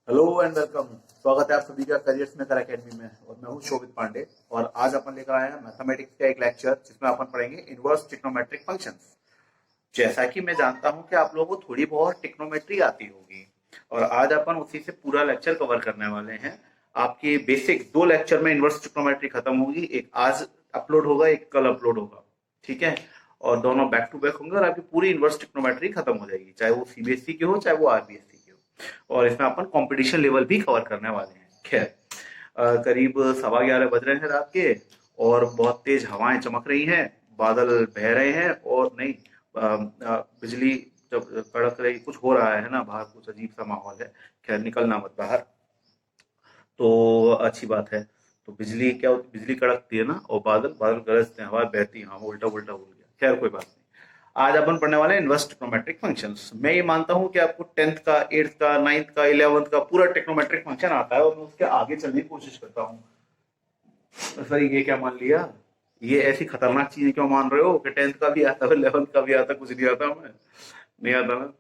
Hello and welcome. स्वागत है आप सभी का करियर्स मेकर एकेडमी में और मैं हूं शोभित पांडे। और आज अपन लेकर आए हैं मैथमेटिक्स का एक लेक्चर जिसमें अपन पढ़ेंगे इनवर्स ट्रिग्नोमेट्रिक फंक्शंस। जैसा कि मैं जानता हूं कि आप लोगों को थोड़ी बहुत ट्रिग्नोमेट्री आती होगी और आज अपन उसी से पूरा लेक्चर कवर करने वाले हैं। आपकी बेसिक 2 लेक्चर में इनवर्स ट्रिग्नोमेट्री खत्म होगी, एक आज अपलोड होगा एक कल अपलोड होगा, ठीक है। और दोनों बैक टू बैक होंगे और आपकी पूरी इनवर्स ट्रिग्नोमेट्री खत्म हो जाएगी, चाहे वो सीबीएसई की हो चाहे वो आरबीएसई की हो। और इसमें अपन कंपटीशन लेवल भी कवर करने वाले हैं। खैर, करीब 11:15 बज रहे हैं रात के और बहुत तेज हवाएं चमक रही हैं, बादल बह रहे हैं और नहीं बिजली जब कड़क रही, कुछ हो रहा है ना बाहर, कुछ अजीब सा माहौल है। खैर, निकलना मत बाहर तो अच्छी बात है। तो बिजली क्या होती, बिजली कड़कती है ना और बादल बादल गरजते हैं, हवा बहती है, हाँ वो उल्टा उल्टा बोल गया। खैर कोई बात नहीं। आज अपन पढ़ने वाले हैं इनवर्स ट्रिग्नोमेट्रिक फंक्शंस। मैं ये मानता हूं कि आपको 10th का, 8th का, 9th का, 11th का पूरा ट्रिग्नोमेट्रिक फंक्शन आता है और मैं उसके आगे चलने की कोशिश करता हूँ। सर ये क्या मान लिया, ये ऐसी खतरनाक चीजें क्यों मान रहे हो कि 10th का भी आता है, 11th का भी आता है, कुछ नहीं आता हमें, नहीं आता ना।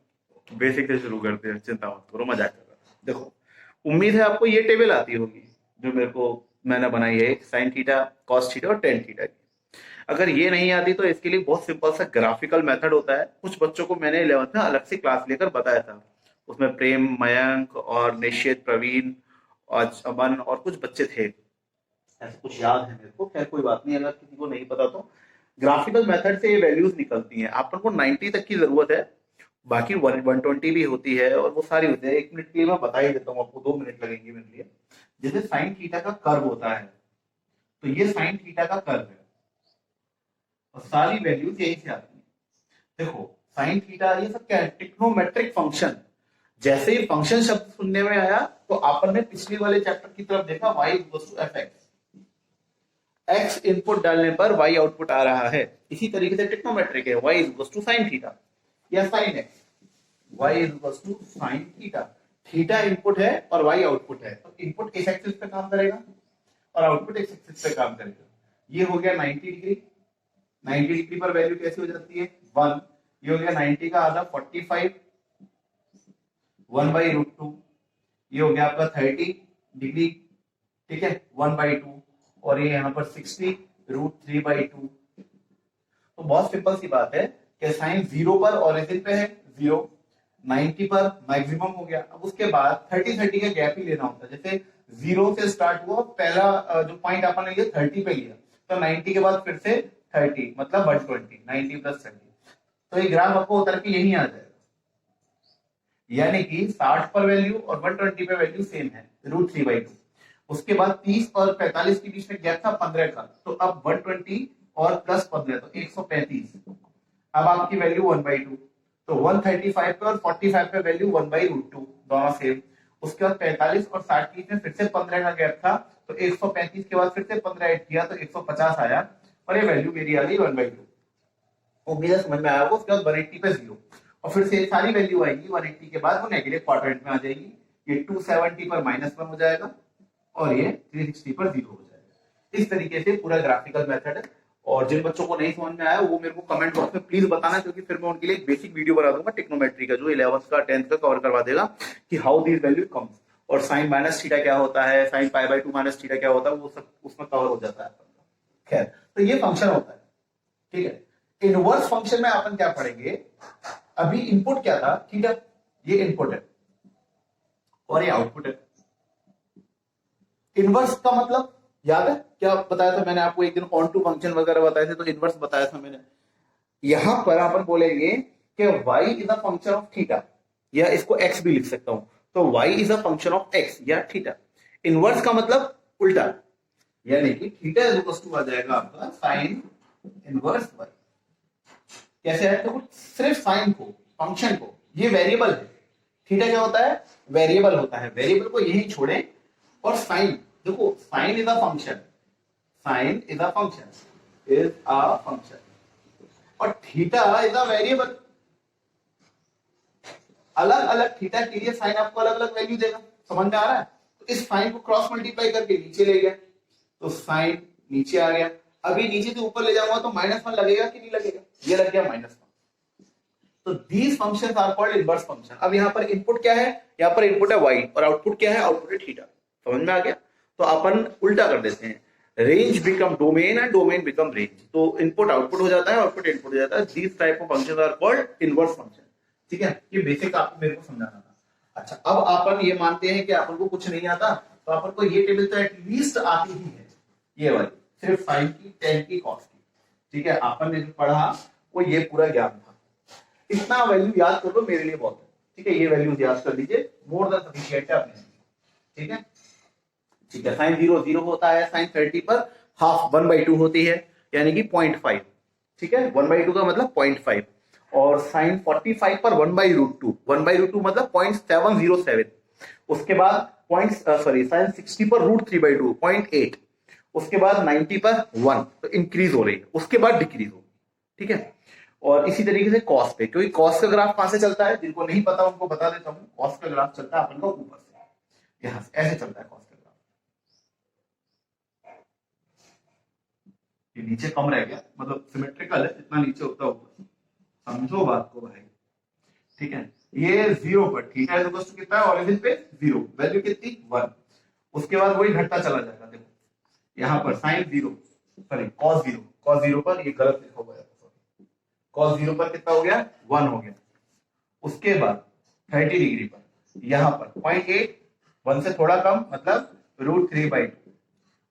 बेसिक से शुरू करते हैं, चिंता मत करो, मजाक कर रहा हूं। देखो, उम्मीद है आपको ये टेबल आती होगी जो मैंने बनाई है, साइन थीटा, कॉस थीटा और टेन थीटा की। अगर ये नहीं आती तो इसके लिए बहुत सिंपल सा ग्राफिकल मेथड होता है। कुछ बच्चों को मैंने 11th में अलग से क्लास लेकर बताया था, उसमें प्रेम, मयंक और निश्चित, प्रवीण और अमन और कुछ बच्चे थे, ऐसा कुछ याद है मेरे को। खैर कोई बात नहीं, अगर किसी को नहीं पता तो ग्राफिकल मेथड से ये वैल्यूज निकलती हैं। अपन को 90 तक की जरूरत है, बाकी 120 भी होती है और वो सारी होती है। 1 मिनट के लिए मैं बता ही देता हूँ आपको, 2 मिनट लगेंगे मेरे लिए। जैसे साइन थीटा का कर्व होता है, तो ये साइन थीटा का कर्व है और सारी वैल्यूज यहीं से आती है। देखो, साइन थीटा ये सब क्या है, ट्रिग्नोमेट्रिक फंक्शन। जैसे ही फंक्शन शब्द सुनने में आया तो आपन ने पिछले वाले चैप्टर की तरफ देखा, y equals to F X. X input डालने पर y आउटपुट आ रहा है। इसी तरीके से ट्रिग्नोमेट्रिक है, y equals to sine theta या sine x, y equals to sine theta. Theta input है और y आउटपुट है, तो इनपुट इस एक्सिस पे काम करेगा और आउटपुट इस एक्सिस पे काम करेगा। ये हो गया 90 डिग्री। 90 डिग्री पर वैल्यू कैसी हो जाती है, 1। ये हो गया 90 का आधा 45, 1/√2। ये हो गया आपका 30 डिग्री, ठीक है, 1/2। और ये यहाँ पर 60 √3/2। तो बहुत सिंपल सी बात है कि साइन 0 पर ओरिजिन पे है 0, 90 पर मैक्सिमम हो गया। अब उसके बाद 30 का गैप ही लेना होता है। जैसे 0 से स्टार्ट हुआ, पहला जो पॉइंट अपन ने लिया 30 पे लिया, तो 90 के बाद फिर से 30 मतलब 120, 90 + 30। तो ये ग्राफ आपको उतर के यही आ जाएगा, यानी कि 60 पर वैल्यू और 120 पे वैल्यू सेम है, √3/2। उसके बाद 30 और 45 के बीच में गैप था 15 का, तो अब 120 और प्लस 15 तो 135। अब आपकी वैल्यू 1/2, तो 135 पे और 45 पे वैल्यू 1/√2, दोनों सेम। उसके बाद 45 और 60 के बीच में फिर से 15 का गैप था, तो 135 के बाद फिर से 15 ऐड किया तो 150 आया और ये वैल्यू मेरी आ गई 1/2। उम्मीद है समझ में आया होगा। उसके बाद 180 पे 0 और फिर से सारी वैल्यू आएगी 180 के बाद वो नेगेटिव क्वाड्रेंट में आ जाएगी। ये 270 पर -1 हो जाएगा और ये 360 पर 0 हो जाएगा। इस तरीके से पूरा ग्राफिकल मेथड है। और जिन बच्चों को नहीं समझ में आया वो मेरे को कमेंट बॉक्स में प्लीज बताना, क्योंकि फिर मैं उनके लिए एक बेसिक वीडियो बना दूंगा ट्रिग्नोमेट्री का, जो 11th का 10th का कवर करवा देगा कि हाउ दिस वैल्यू कम्स। और साइन माइनस थीटा क्या होता है, साइन π/2 माइनस थीटा क्या होता है, वो सब उसमें कवर हो जाता है। खैर, तो ये फंक्शन होता है, ठीक है। इनवर्स फंक्शन में अपन क्या पढ़ेंगे, अभी इनपुट क्या था, थीटा, ये इनपुट है और ये आउटपुट है। इनवर्स का मतलब याद है क्या बताया था मैंने आपको एक दिन, कॉन्टू फंक्शन वगैरह बताए थे तो इनवर्स बताया था मैंने। यहां पर अपन बोलेंगे कि y is a function of theta, या इसको x भी लिख सकता हूं, तो y is a function of x या थीटा। इनवर्स का मतलब उल्टा, यानी कि थीटा इज इक्वल टू आ जाएगा आपका साइन इनवर्स y। कैसे है, तो सिर्फ साइन को, फंक्शन को, ये वेरिएबल है। थीटा क्या होता है, वेरिएबल होता है, वेरिएबल को यही छोड़ें। और साइन, देखो sine is a function, sine is a function, is a function, और थीटा इज अ वेरिएबल। अलग अलग थीटा के लिए साइन आपको अलग अलग वैल्यू देगा, समझ में आ रहा है। तो इस साइन को क्रॉस मल्टीप्लाई करके नीचे ले गया, तो साइन नीचे आ गया। अभी नीचे से ऊपर ले जाऊंगा तो -1 लगेगा कि नहीं लगेगा, ये लग गया -1। तो these functions are called inverse function. अब यहाँ पर इनपुट क्या है, यहाँ पर इनपुट है y और आउटपुट क्या है, आउटपुट है थीटा। समझ में आ गया? तो अपन उल्टा कर देते हैं, range become domain and domain become range. तो इनपुट आउटपुट हो जाता है, आउटपुट इनपुट हो जाता है। These type of functions are called inverse function. ठीक है, ये बेसिक आपको मेरे को समझाना था। अच्छा, अब अपन ये मानते हैं कि अपन को कुछ नहीं आता, तो अपन को ये टेबल तो एटलीस्ट आती ही है, ये वाली, सिर्फ साइन की, टेन की, कॉस की। ठीक है, अपन ने जो पढ़ा वो ये पूरा ज्ञान था। इतना वैल्यू याद कर लो, मेरे लिए बहुत है। ठीक है, ये वैल्यूज याद कर लीजिए, मोर देन सफिशिएंट है अपने। ठीक है, ठीक है। साइन 0 0 होता है, साइन 30 पर हाफ 1/2 होती है, यानी कि 0.5। ठीक है, 1/2 का मतलब 0.5। और साइन 45 पर 1/√2, 1/√2 मतलब 0.707। उसके बाद साइन 60 पर √3/2, 0.8। उसके बाद 90 पर 1, तो इंक्रीज हो रही है, उसके बाद डिक्रीज होगी। ठीक है, और इसी तरीके से कॉस पे, क्योंकि कॉस का ग्राफ कहां से चलता है, जिनको नहीं पता उनको बता देता हूं। कॉस का ग्राफ चलता है अपन का ऊपर से, यहां से ऐसे चलता है कॉस का ग्राफ। ये नीचे कम रह गया, मतलब सिमेट्रिकल है, इतना नीचे होता है ऊपर। समझो बात को भाई। ठीक है, ये 0 पर थीटा इज इक्वल टू कितना है, ओरिजिन पे 0, वैल्यू कितनी 1। उसके बाद वही घटता चला जाएगा। देखो यहाँ पर साइन 0, सॉरी कॉस 0, कॉस 0 पर ये गलत लिखा हुआ है, कॉस 0 पर कितना हो गया, 1 हो गया। उसके बाद 30 डिग्री पर यहाँ पर 0.8, 1 से थोड़ा कम मतलब √3/2।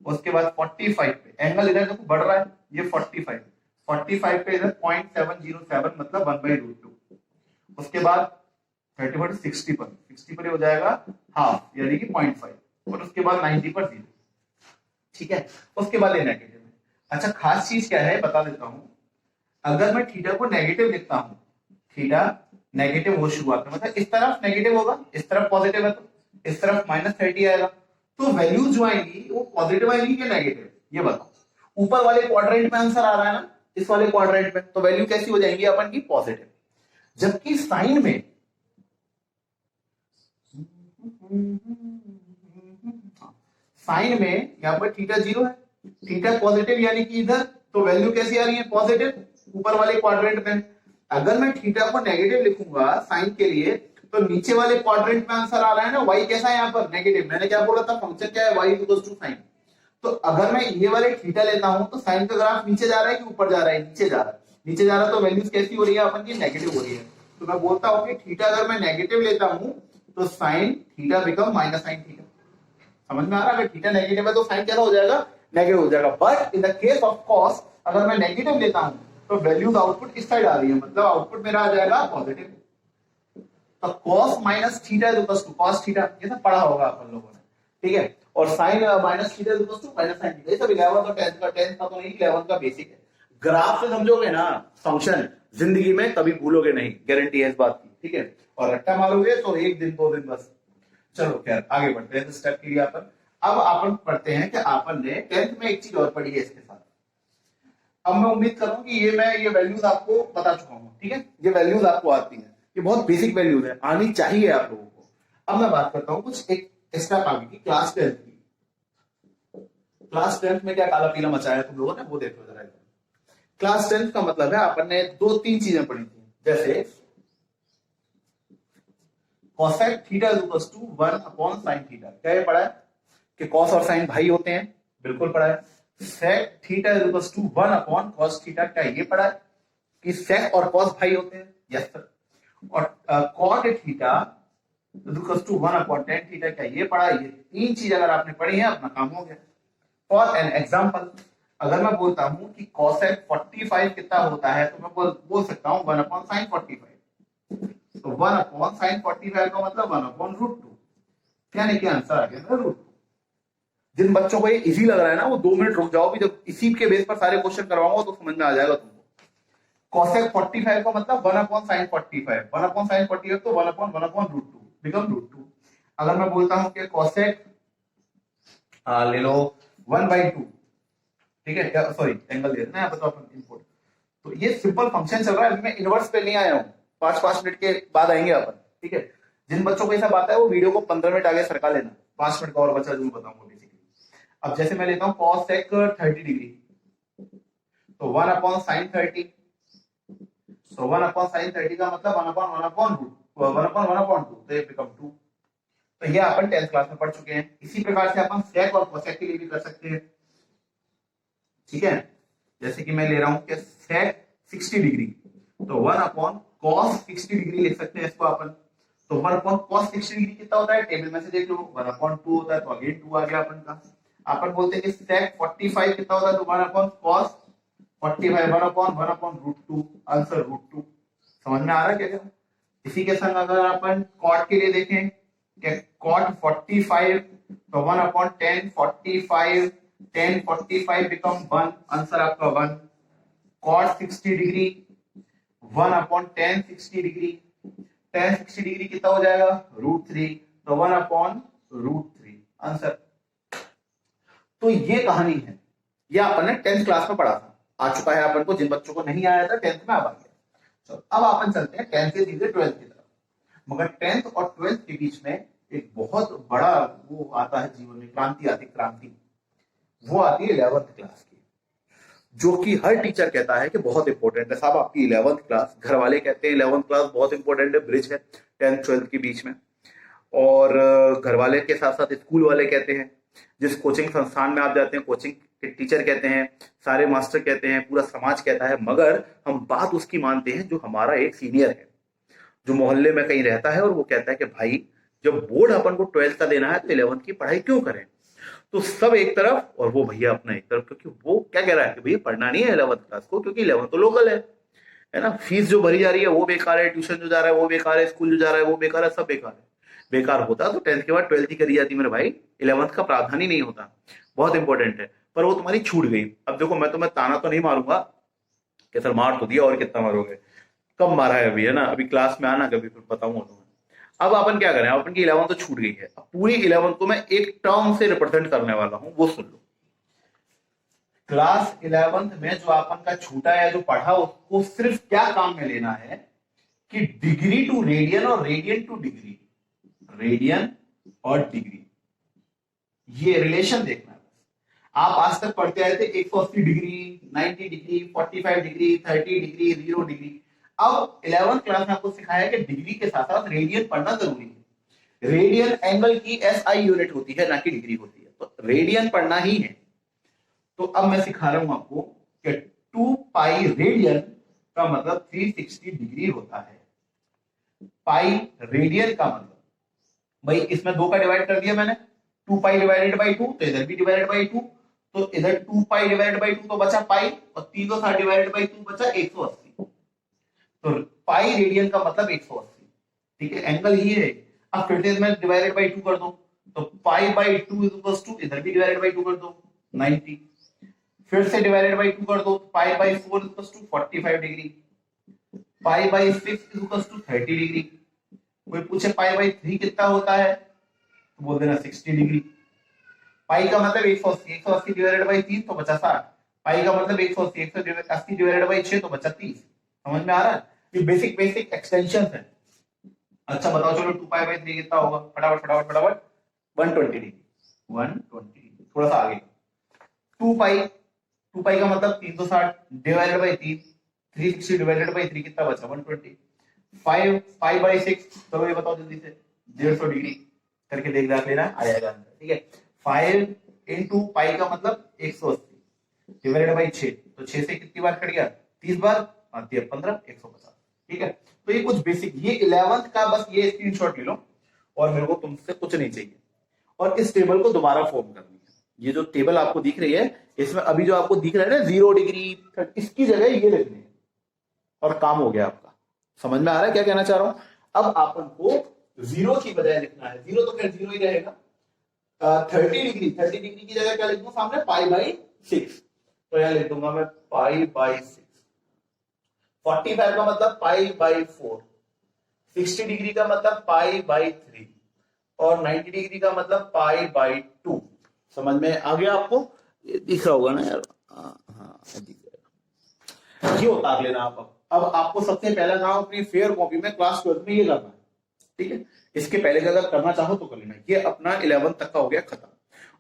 उसके बाद 45 पे एंगल इधर देखो बढ़ रहा है, ये 45 पे इधर 0.707 मतलब 1/√2। उसके बाद 30 पर 60 पर ये हो जाएगा हाफ, यानी कि 0.5। और उसके बाद 90 पर 0। ठीक है, उसके बाद ये नेगेटिव है। अच्छा, खास चीज क्या है बता देता हूं। अगर मैं थीटा को नेगेटिव लिखता हूं, थीटा नेगेटिव हो शुरुआत में, मतलब इस तरफ नेगेटिव होगा, इस तरफ पॉजिटिव है, तो इस तरफ -30 आएगा। तो वैल्यूज जो आएंगी वो पॉजिटिव आएंगी कि नेगेटिव, ये बताओ। ऊपर वाले क्वाड्रेंट में आंसर आ रहा है ना, इस वाले क्वाड्रेंट में, तो वैल्यू कैसी हो जाएंगी अपन की, पॉजिटिव। जबकि साइन में यहां पर थीटा 0 है, थीटा पॉजिटिव यानी कि इधर, तो वैल्यू कैसी आ रही है, पॉजिटिव, ऊपर वाले क्वाड्रेंट में। अगर मैं थीटा को नेगेटिव लिखूंगा साइन के लिए, तो नीचे वाले क्वाड्रेंट में आंसर आ रहा है ना, y कैसा है यहाँ पर, नेगेटिव। मैंने क्या बोला था, फंक्शन क्या है, y इक्वल टू साइन। तो अगर मैं ये वाले थीटा लेता हूं, तो साइन का ग्राफ नीचे जा रहा है कि ऊपर जा रहा है, नीचे जा रहा है। नीचे जा रहा है, तो वैल्यूज कैसी हो रही है अपन की, नेगेटिव हो रही है। तो मैं बोलता हूं कि थीटा अगर मैं नेगेटिव लेता हूं, तो sine theta become minus sine theta. समझ में आ रहा है? अगर थीटा नेगेटिव है तो साइन क्या हो जाएगा, नेगेटिव हो जाएगा। But in the case of cos, अगर मैं नेगेटिव लेता हूं, तो वैल्यूज आउटपुट इस साइड आ रही है, मतलब आउटपुट मेरा आ जाएगा पॉजिटिव। तो cos minus theta is equal to cos theta, ये सब पढ़ा होगा अपन लोगों ने। ठीक है, और sin minus theta is equal to minus sin theta. ये सब 11th और 10th का तो नहीं, 11th का बेसिक है। ग्राफ से समझोगे ना फंक्शन, जिंदगी में कभी भूलोगे नहीं, गारंटी है इस बात की। ठीक है, और रट्टा मारोगे तो 1 दिन 2 दिन बस। चलो खैर आगे बढ़ते हैं स्टेप के लिए। अब अपन पढ़ते हैं कि अपन ने 10th में एक चीज और पढ़ी है इसके साथ। अब मैं उम्मीद करूं कि ये वैल्यूज आपको बता चुका हूं। ठीक है, ये वैल्यूज आपको आती है, ये बहुत बेसिक वैल्यूज है, आनी चाहिए आप लोगों को। अब मैं बात करता हूं कुछ एक स्टेप आगे की, क्लास 10th की। क्लास 10th में क्या काला पीला मचाया तुम लोगों ने, वो देखो जरा। क्लास 10th का मतलब है अपन ने 2-3 चीजें पढ़ी थी, जैसे cosec theta is equal to 1 sin theta. क्या ये पढ़ा है कि cos और sin भाई होते हैं, बिल्कुल पढ़ा है। sec theta is equal to 1 cos theta, क्या ये पढ़ा है कि sec और cos भाई होते हैं, यस सर। और cot theta is equal to 1 tan theta, क्या ये पढ़ा है। ये 3 चीज अगर आपने पढ़ी है, अपना काम हो गया। फॉर एन एग्जाम्पल, अगर मैं बोलता हूं कि cosec 45 कितना होता है, तो मैं बोल सकता हूं 1 sin 45। तो 1 sin 45 का मतलब 1/√2, यानी कि आंसर आ गया √2। जिन बच्चों को ये इजी लग रहा है ना, वो 2 मिनट रुक जाओ भी, जब इसी के बेस पर सारे क्वेश्चन करवाऊंगा तो समझ में आ जाएगा तुमको। cosec 45 का मतलब 1 sin 45, 1 sin 45 तो 1/√2 बिकम √2। अगर मैं बोलता हूं कि cosec ले लो 1/2, ठीक है, सॉरी एंगल दे देना है बताओ अपन इनपुट। तो ये सिंपल फंक्शन चल रहा है, अभी मैं इनवर्स पे नहीं आया हूं, 5 मिनट के बाद आएंगे अपन। ठीक है, जिन बच्चों को ऐसा बात है वो वीडियो को 15 मिनट आगे सरका लेना, 5 मिनट का और बचा जरूर बताऊंगा बेसिकली। अब जैसे मैं लेता हूं cosec 30 डिग्री, तो 1 sin 30, सो 1/sin30 का मतलब 1/1/2, तो ये बिकम 2। तो ये अपन 10th क्लास में पढ़ चुके हैं। इसी प्रकार से अपन सेक और कोसेक के लिए भी कर सकते हैं, ठीक है। जैसे कि मैं ले रहा हूं कि सेक 60 डिग्री, तो 1/cos60 डिग्री लिख सकते हैं इसको अपन। तो 1/cos60 डिग्री कितना होता है, टेबल में से देख लो, 1/2 होता है, तो अगेन 2 आ गया अपन का। अपन बोलते हैं कि sec 45 कितना होता है, तो 1/cos45, 1/1/√2, आंसर √2। समझ में आ रहा है क्या? इसी के संग अगर अपन cot के लिए देखें कि cot 45, तो 1/10 45, 10 45 बिकम 1, आंसर आपका 1। cot 60 डिग्री 1/10 60 डिग्री, 10 60 डिग्री कितना हो जाएगा, √3, तो 1/√3, आंसर। तो ये कहानी है, ये अपन ने 10th क्लास में पढ़ा था, आ चुका है अपन को। जिन बच्चों को नहीं आया था 10th में अब आ गया। चलो अब अपन चलते हैं 10th से सीधे 12th की तरफ। मगर 10th और 12th के बीच में एक बहुत बड़ा वो आता है जीवन में, क्रांति आती, क्रांति वो आती है 11th क्लास की, जो कि हर टीचर कहता है कि बहुत इंपॉर्टेंट है। साहब आपकी 11th क्लास, घर वाले कहते हैं 11th क्लास बहुत इंपॉर्टेंट है, ब्रिज है 10th 12th के बीच में। और घर वाले के साथ साथ स्कूल वाले कहते हैं, जिस कोचिंग संस्थान में आप जाते हैं कोचिंग के टीचर कहते हैं, सारे मास्टर कहते हैं, पूरा समाज कहता है, मगर हम बात उसकी मानते हैं जो हमारा एक सीनियर है, जो मोहल्ले में कहीं रहता है, और वो कहता है कि भाई जब बोर्ड अपन को 12th का देना है तो 11th की पढ़ाई क्यों करें। तो सब एक तरफ और वो भैया अपना एक तरफ, क्योंकि वो क्या कह रहा है कि भैया पढ़ना नहीं है 11th क्लास को, क्योंकि 11th तो लोकल है ना, फीस जो भरी जा रही है वो बेकार है, ट्यूशन जो जा रहा है वो बेकार है, स्कूल जो जा रहा है वो बेकार है, सब बेकार है। बेकार होता तो 10th के बाद 12th ही करी जाती मेरे भाई, 11th का प्रावधान ही नहीं होता। बहुत इंपॉर्टेंट है, पर वो तुम्हारी छूट गई। अब देखो मैं तुम्हें ताना तो नहीं मारूंगा कि सर मार तो दिया और कितना मारोगे, कब मारा है अभी, है ना, अभी क्लास में आना कभी, फिर बताऊंगा तुम्हें। अब अपन क्या करें, अपन की 11th तो छूट गई है, अब पूरी 11th को मैं एक टर्म से रिप्रेजेंट करने वाला हूं, वो सुन लो। क्लास 11th में जो अपन का छूटा या जो पढ़ा, उसको सिर्फ क्या काम में लेना है कि डिग्री टू रेडियन और रेडियन टू डिग्री, रेडियन और डिग्री, ये रिलेशन देखना है। आप आज तक पढ़ते आए थे 180 degree, 90 degree, 45 degree, 30 degree, 0 degree. अब 11th क्लास में आपको सिखाया कि डिग्री के साथ साथ रेडियन पढ़ना जरूरी है। रेडियन एंगल की SI यूनिट होती है, ना कि डिग्री होती है, तो रेडियन पढ़ना ही है। तो अब मैं सिखा रहा हूं आपको कि 2 पाई रेडियन का मतलब 360 डिग्री होता है। पाई रेडियन का मतलब, भाई इसमें 2 का डिवाइड कर दिया मैंने, 2 पाई डिवाइडेड बाई 2, तो इधर भी डिवाइडेड बाई 2, तो इधर 2 पाई डिवाइडेड बाई 2 तो बचा पाई, और 3 तो 60 डिवाइडेड बाई 2 बचा 180। तो पाई रेडियन का मतलब 180, ठीक है, एंगल ही है। अब फिर से मैं डिवाइडेड बाई 2 कर दूं, तो pi by 2 is equals to, इधर भी डिवाइडेड बाई 2 कर दो 90, फिर से डिवाइडेड बाई 2 कर दो, pi by 4 is equals to 45 degree, pi by 6 is equals to 30 degree. कोई पूछे पाई बाई 3 कितना होता है, तो बोल देना 60 डिग्री। पाई का मतलब 180, 180 डिवाइडेड बाई 3 तो बचा 60, पाई का मतलब 180, 180 डिवाइडेड बाई 6 तो बचा 30। समझ में आ रहा है, ये बेसिक बेसिक एक्सटेंशंस है। अच्छा बताओ चलो 2 पाई बाई 3 कितना होगा, फटाफट फटाफट फटाफट, 120 डिग्री, 120 डिग्री। थोड़ा सा आगे 2 पाई का मतलब 360 डिवाइडेड बाई 3, 360 डिवाइडेड बाई 3 कितना बचा 120। 5 पाई बाई 6, चलो ये बताओ जल्दी से, 150 डिग्री करके देख लेना, आ जाएगा आंसर, ठीक है। 5 इंटू पाई का मतलब 180 डिवाइडेड बाई 6, तो 6 से कितनी बार कट गया, 30 बार, 15 150, ठीक है। तो ये कुछ बेसिक, ये 11th का बस ये स्क्रीनशॉट ले लो, और मेरे को तुमसे कुछ नहीं चाहिए। और इस टेबल को दोबारा फॉर्म करनी है। ये जो टेबल आपको दिख रही है, इसमें अभी जो आपको दिख रहा है ना 0 डिग्री, इसकी जगह ये लिखनी है, और काम हो गया आपका। समझ में आ रहा है क्या कहना चाह रहा हूं। अब अपन को 0 की बजाय लिखना है, 0 तो फिर 0 ही रहेगा। 30 डिग्री की जगह क्या लिख दूं सामने, पाई बाई 6, तो यहां लिख दूंगा मैं पाई बाई 6। 45 का मतलब पाई बाई 4, 60 डिग्री का मतलब पाई बाई 3, और 90 डिग्री का मतलब पाई बाई 2। समझ में आ गया आपको, दिख रहा होगा ना यार, हाँ दिख रहा, ये उतार लेना आप। अब आपको सबसे पहला काम अपनी फेयर कॉपी में क्लास 12 में ये करना है, ठीक है। इसके पहले का अगर करना चाहो तो कर लेना। ये अपना 11th तक का हो गया खत्म,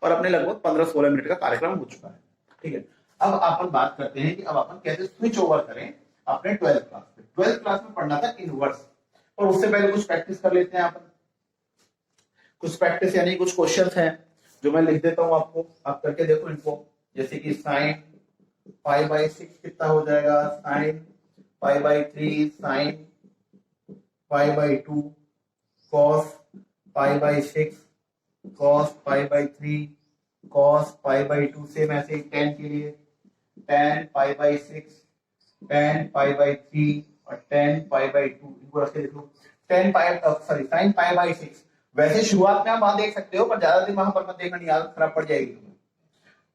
और अपने लगभग 15-16 मिनट का कार्यक्रम हो चुका है, ठीक है। अब अपन बात करते हैं कि अब अपन कैसे स्विच ओवर करें आपने 12th क्लास में पढ़ना था इनवर्स। और उससे पहले कुछ प्रैक्टिस कर लेते हैं अपन। कुछ प्रैक्टिस यानी कुछ क्वेश्चंस हैं जो मैं लिख देता हूं आपको, आप करके देखो इनको। जैसे कि साइन पाई बाई 6 कितना हो जाएगा, sine pi by 3, sine pi by 2, cos pi by 6, cos pi by 3, cos pi by 2। Same ऐसे ही टेन के लिए, ten pi by 6, ten pi by 3 और टेन पाई बाई 2। इनको रख के देखो, ten pi sorry sine pi by 6। वैसे शुरुआत में आप वहां देख सकते हो, पर ज्यादा दिन वहां पर मत देखना, नहीं आदत खराब पड़ जाएगी तुम्हें।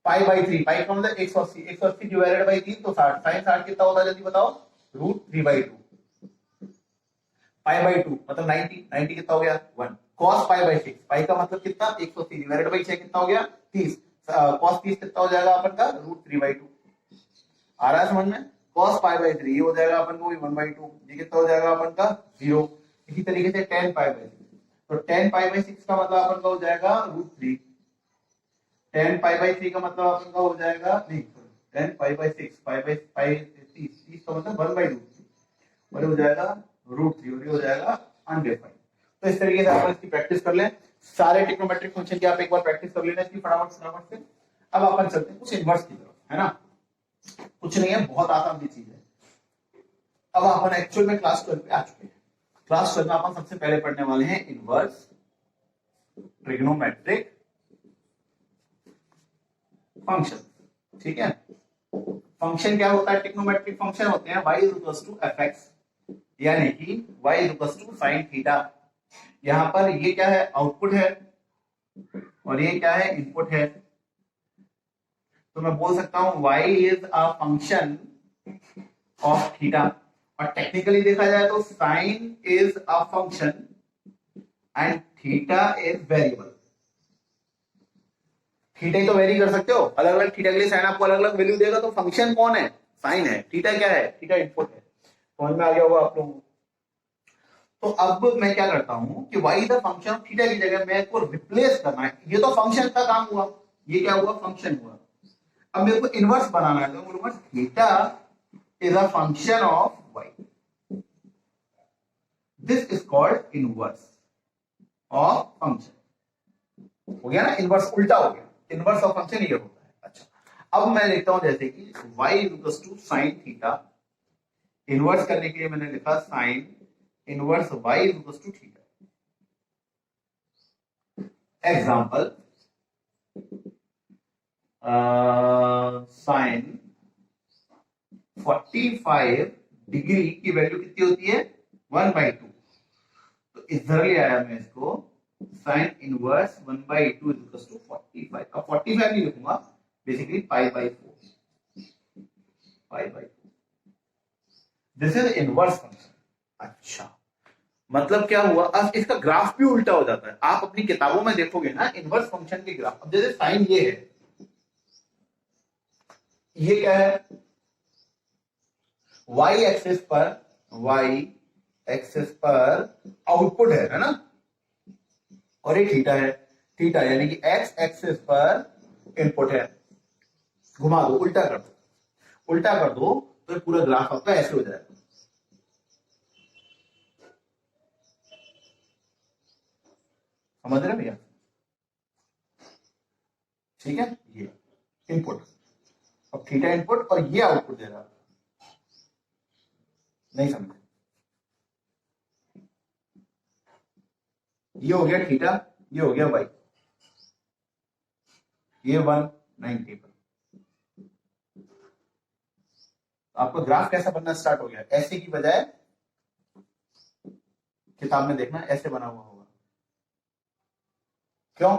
पाई बाई 3, पाई का मतलब 180, 180 डिवाइडेड बाई 3 तो 60, साइन 60 कितना होता है जल्दी बताओ, √3/2। पाई बाई 2 मतलब 90, 90 कितना हो गया 1। कॉस पाई बाई 6, पाई का मतलब कितना 180 डिवाइडेड बाई 6 कितना हो गया 30, कॉस 30 कितना हो जाएगा अपन का √3/2। आ रहा है समझ में। कॉस पाई बाई 3 ये हो जाएगा अपन को 1/2, ये कितना हो जाएगा अपन का 0। इसी तरीके से टेन पाई बाई 6, तो टेन पाई बाई 6 का मतलब अपन का हो जाएगा √3। टेन पाई बाई 3 का मतलब अपन का हो जाएगा, नहीं ten pi by 6, pi by pi 30 का मतलब 1/√3 और ये हो जाएगा √3 और ये हो जाएगा अनडिफाइंड। तो इस तरीके से आप इसकी प्रैक्टिस कर लें। सारे ट्रिग्नोमेट्रिक फंक्शन की आप एक बार प्रैक्टिस कर लेना इसकी फटाफट से। अब अपन चलते हैं कुछ इनवर्स की तरफ, है ना। कुछ नहीं है, बहुत आसान सी चीज है। अब अपन एक्चुअल में क्लास 12 पे आ चुके हैं। क्लास 12 में अपन सबसे पहले पढ़ने वाले हैं इनवर्स ट्रिग्नोमेट्रिक फंक्शन। ठीक है, फंक्शन क्या होता है, ट्रिग्नोमेट्रिक फंक्शन होते हैं y = fx, यानी कि y = sin थीटा। यहां पर ये क्या है, आउटपुट है और ये क्या है, इनपुट है। तो मैं बोल सकता हूं y is a function of theta, और टेक्निकली देखा जाए तो sine is a function and theta is variable. Theta ही तो वेरी कर सकते हो, अलग अलग थीटा के लिए साइन आपको अलग अलग वैल्यू देगा, तो फंक्शन कौन है, साइन है। थीटा क्या है, थीटा इनपुट है। समझ में आ गया होगा आप लोगों को। तो अब मैं क्या करता हूं कि y the function of theta की जगह मैं इसको रिप्लेस करना है। ये तो फंक्शन का काम हुआ, ये क्या हुआ, फंक्शन हुआ। अब मेरे को इनवर्स बनाना है, तो बोलूंगा theta is a function of y, this is called inverse of function. हो गया ना, इनवर्स उल्टा हो गया, इनवर्स ऑफ फंक्शन ये होता है। अच्छा, अब मैं लिखता हूं जैसे कि y = sin थीटा। इनवर्स करने के लिए मैंने लिखा sine inverse y = theta. Example, sine 45 degree की वैल्यू कितनी होती है, 1/2। तो इधर ले आया मैं इसको, साइन इनवर्स 1/2 = 45। अब 45 नहीं लिखूंगा, basically π/4, π/4। This is inverse function. अच्छा, मतलब क्या हुआ, अब इसका ग्राफ भी उल्टा हो जाता है। आप अपनी किताबों में देखोगे ना इनवर्स फंक्शन के ग्राफ। अब जैसे साइन ये है, ये क्या है, y एक्सिस पर आउटपुट है ना, और ये थीटा है, थीटा यानी कि x एक्सिस पर इनपुट है। घुमा दो, उल्टा कर दो, उल्टा कर दो तो पूरा ग्राफ आपका ऐसे हो जाएगा। समझ रहे भैया, ठीक है, ये इनपुट, अब थीटा इनपुट और ये आउटपुट दे रहा, नहीं समझे, ये हो गया थीटा, ये हो गया y, ये 190 पर। आपको ग्राफ कैसा बनना स्टार्ट हो गया, ऐसे की बजाय किताब में देखना ऐसे बना हुआ होगा। क्यों,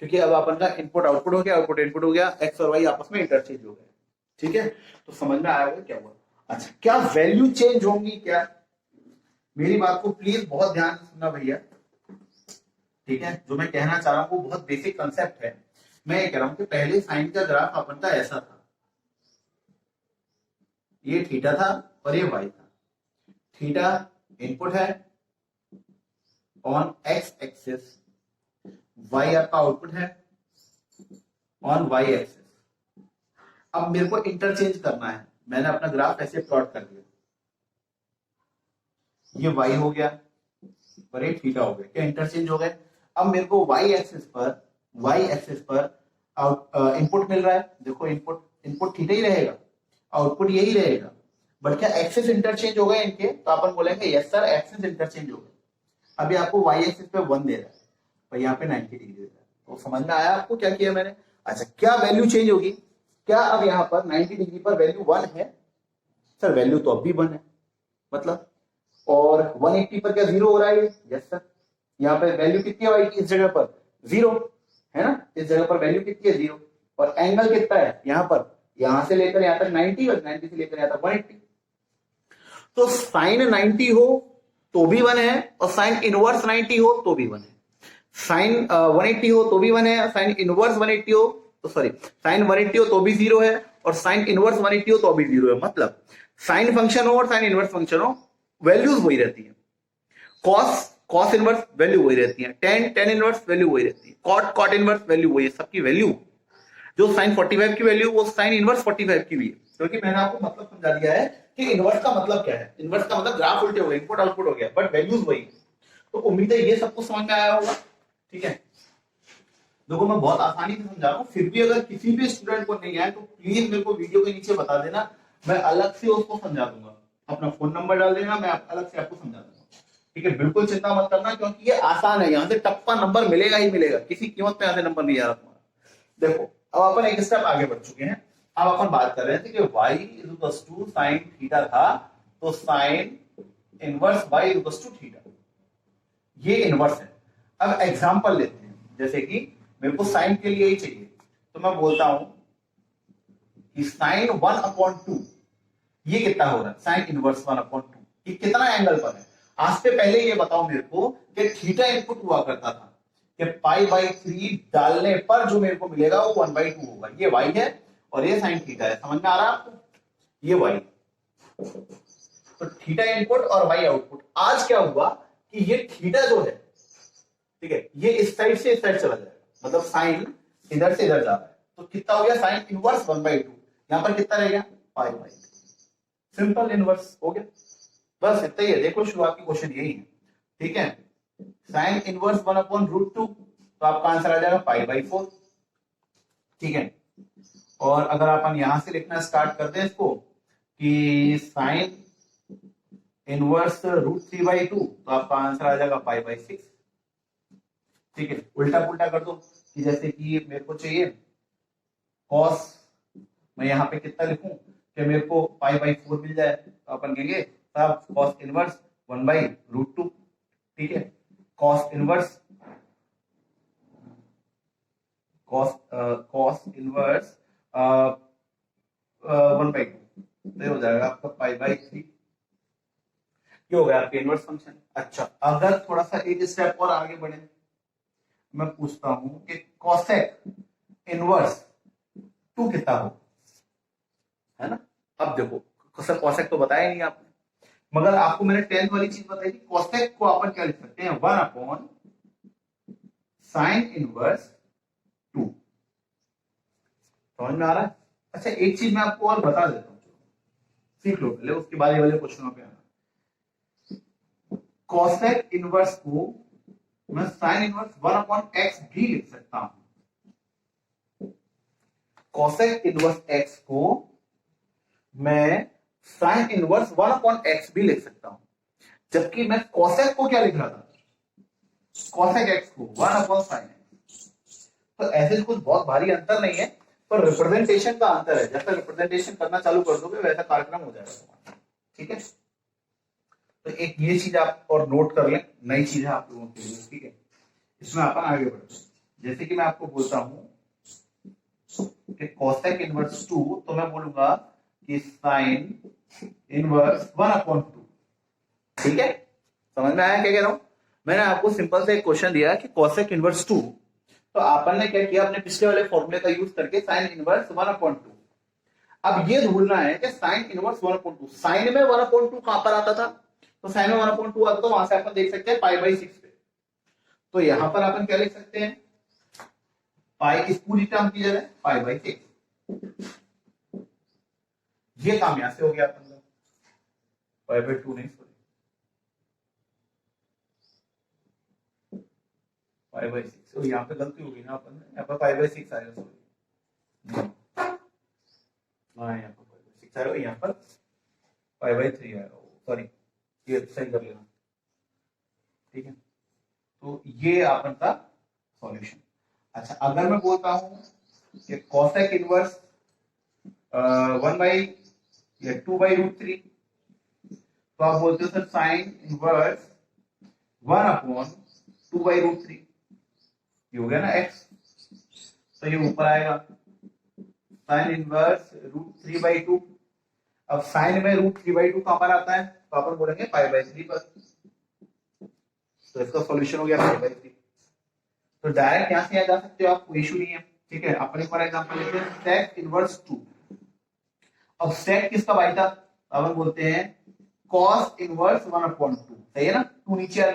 क्योंकि अब अपन का इनपुट आउटपुट हो गया, आउटपुट इनपुट हो गया, एक्स और वाई आपस में इंटरचेंज हो गए। ठीक है, तो समझ में आया होगा क्या हुआ। अच्छा, क्या वैल्यू चेंज होंगी क्या, मेरी बात को प्लीज बहुत ध्यान से सुनना भैया। ठीक है, जो मैं कहना चाह रहा हूं वो बहुत बेसिक कंसेप्ट है। मैं ये कह रहा हूं कि पहले साइन का ग्राफ अपन का ऐसा था, ये थीटा था और ये वाई था। थीटा इनपुट है ऑन एक्स एक्सिस, वाई आपका आउटपुट है ऑन वाई एक्सिस। अब मेरे को इंटरचेंज करना है, मैंने अपना ग्राफ ऐसे प्लॉट कर दिया। ये y हो गया और ये थीटा हो गया, क्या इंटरचेंज हो गए। अब मेरे को y एक्सिस पर इनपुट मिल रहा है, देखो इनपुट थीटा ही रहेगा, आउटपुट यही रहेगा, बट क्या एक्सिस इंटरचेंज हो गए इनके, तो अपन बोलेंगे यस सर एक्सिस इंटरचेंज हो गए। अभी आपको y एक्सिस पे 1 दे रहा है और यहाँ पे 90 डिग्री दे रहा है, तो समझ में आया आपको क्या किया मैंने। अच्छा, क्या वैल्यू चेंज होगी, क्या अब यहाँ पर 90 डिग्री पर वैल्यू 1 है, सर वैल्यू तो अब भी 1 है मतलब, और 180 पर क्या 0 हो रहा है, यस सर। यहाँ पे वैल्यू कितनी है y की, इस जगह पर 0 है ना, इस जगह पर वैल्यू कितनी है 0, और एंगल कितना है यहाँ पर, यहां से लेकर यहाँ तक 90 और 90 से लेकर यहाँ तक 180, तो साइन 90 हो तो भी 1 है और साइन इनवर्स 90 हो तो भी 1 है, साइन 180 हो तो भी 1 है, साइन इनवर्स 180 हो तो सॉरी साइन 180 हो तो भी 0 है, और साइन इनवर्स 180 हो तो भी 0 है। मतलब साइन फंक्शन हो और साइन इनवर्स फंक्शन हो, वैल्यूज वही रहती है। कॉस इनवर्स वैल्यू वही रहती है, टेन इनवर्स वैल्यू वही रहती है, कॉट इनवर्स वैल्यू वही है, सबकी वैल्यू जो साइन 45 की वैल्यू वो साइन इनवर्स 45 की भी है, क्योंकि मैंने आपको मतलब समझा दिया है कि इनवर्स का मतलब क्या है। इनवर्स का मतलब ग्राफ उल्टे हो गए, इनपुट आउटपुट हो गया, बट वैल्यूज वही। तो उम्मीद है ये सबको समझ में आया होगा। ठीक है, देखो मैं बहुत आसानी से समझा रहा हूँ, फिर भी अगर किसी भी स्टूडेंट को नहीं आए तो प्लीज मेरे को वीडियो के नीचे बता देना, मैं अलग से उसको समझा दूंगा, अपना फोन नंबर डाल देना, मैं अलग से आपको समझा दूंगा। ठीक है, बिल्कुल चिंता मत करना, क्योंकि ये आसान है, यहाँ से टप्पा नंबर मिलेगा ही मिलेगा, किसी कीमत पे यहाँ से नंबर नहीं आ रहा तुम्हारा। देखो अब अपन एक स्टेप आगे बढ़ चुके हैं, अब अपन बात कर रहे थे कि y is to sine theta था, तो sine inverse y is to theta, ये इनवर्स है। अब एग्जांपल लेते हैं, जैसे कि मेरे को साइन के लिए ही चाहिए, तो मैं बोलता हूं कि साइन 1/2 ये कितना हो रहा है, साइन इनवर्स 1/2 ये कितना एंगल पर है। आज से पहले ये बताओ मेरे को कि थीटा इनपुट हुआ करता था कि π/3 डालने पर जो मेरे को मिलेगा वो 1/2 होगा, ये y है और ये साइन थीटा है, समझ में आ रहा है आपको, ये y, तो थीटा इनपुट और y आउटपुट। आज क्या हुआ कि ये थीटा जो है, ठीक है, ये इस साइड से इस साइड चला जाएगा, मतलब साइन इधर से इधर जा रहा है, तो कितना हो गया साइन इनवर्स 1/2, यहां पर कितना रह गया π/2, सिंपल इनवर्स हो गया, बस इतना ही है। देखो शुरुआती क्वेश्चन यही है। ठीक है, साइन इनवर्स 1/√2, तो आपका आंसर आ जाएगा π/4। ठीक है, और अगर अपन यहां से लिखना स्टार्ट कर दें इसको कि साइन इनवर्स √3/2, तो आपका आंसर आ जाएगा π/6। ठीक है, उल्टा पुल्टा कर दो कि जैसे कि मेरे को चाहिए कॉस, मैं यहाँ पे कितना लिखूं कि मेरे को π/4 मिल जाए, तो अपन कहेंगे साहब कॉस इनवर्स 1/√2। ठीक है, कॉस इनवर्स कॉस इनवर्स 1/2, तो हो जाएगा आपका π/3, ये हो गया आपका इनवर्स फंक्शन। अच्छा, अगर थोड़ा सा एक स्टेप और आगे बढ़े, मैं पूछता हूं कि कॉसेक इनवर्स 2 कितना हो, है ना। अब देखो कॉसेक तो बताया नहीं आपने, मगर आपको मैंने 10th वाली चीज बताई थी, कॉसेक को अपन क्या लिख सकते हैं 1/sin इनवर्स 2, समझ में आ रहा है। अच्छा, एक चीज मैं आपको और बता देता हूँ, सीख लो पहले, उसके बाद ये वाले क्वेश्चनों पे आना। कॉसेक इनवर्स को मैं साइन इनवर्स 1/x भी लिख सकता हूं, कॉसेक इनवर्स x को मैं साइन इनवर्स 1/x भी लिख सकता हूं, जबकि मैं कॉसेक को क्या लिख रहा था, कॉसेक x को 1/sin x। तो ऐसे कुछ बहुत भारी अंतर नहीं है, पर रिप्रेजेंटेशन का अंतर है, जैसा रिप्रेजेंटेशन करना चालू कर दोगे वैसा कार्यक्रम हो जाएगा। ठीक है, तो एक ये चीज आप और नोट कर लें, नई चीज है आप लोगों के लिए। ठीक है, इसमें अपन आगे बढ़ते हैं, जैसे कि मैं आपको बोलता हूं कि cosec इनवर्स 2, तो मैं बोलूंगा कि साइन इनवर्स 1/2। ठीक है, समझ में आया क्या कह रहा हूं। मैंने आपको सिंपल से एक क्वेश्चन दिया कि cosec इनवर्स 2, तो अपन ने क्या किया, अपने पिछले वाले फॉर्मूले का यूज करके साइन इनवर्स 1/2। अब ये ढूंढना है कि साइन इनवर्स 1/2, साइन में 1/2 कहां पर आता था, तो साइन में 1/2 आता, तो वहां से अपन देख सकते हैं π/6 पे, तो यहां पर अपन क्या लिख सकते हैं, पाई इस पूरी टर्म की जगह π/6, ये काम यहां से हो गया अपन का, π/2 नहीं, सॉरी 5/6, यहाँ पे गलती होगी ना, अपन यहाँ पर 5/6 आएगा, सॉरी, हाँ यहाँ पर 5/6 आएगा, यहाँ पर 5/3 आएगा, सॉरी, ये सही कर लेना, ठीक है। तो ये अपन का सॉल्यूशन। अच्छा, अगर मैं बोलता हूं कि कॉसेक इनवर्स 2/√3, तो आप बोलते हो सर साइन इनवर्स 1/2/√3, ये हो गया ना x, तो ये ऊपर आएगा साइन इनवर्स √3/2। अब साइन में √3/2 कहां पर आता है, तो अपन बोलेंगे 5/3 पर, तो इसका सॉल्यूशन हो गया 5/3। तो डायरेक्ट यहां से आ जा सकते हो आप, कोई इशू नहीं है, ठीक है। अपन एक और एग्जांपल लेते हैं, सेक इनवर्स 2। अब सेक किसका भाई था, अपन बोलते हैं cos इनवर्स 1/2, सही है ना, 2 नीचे आ,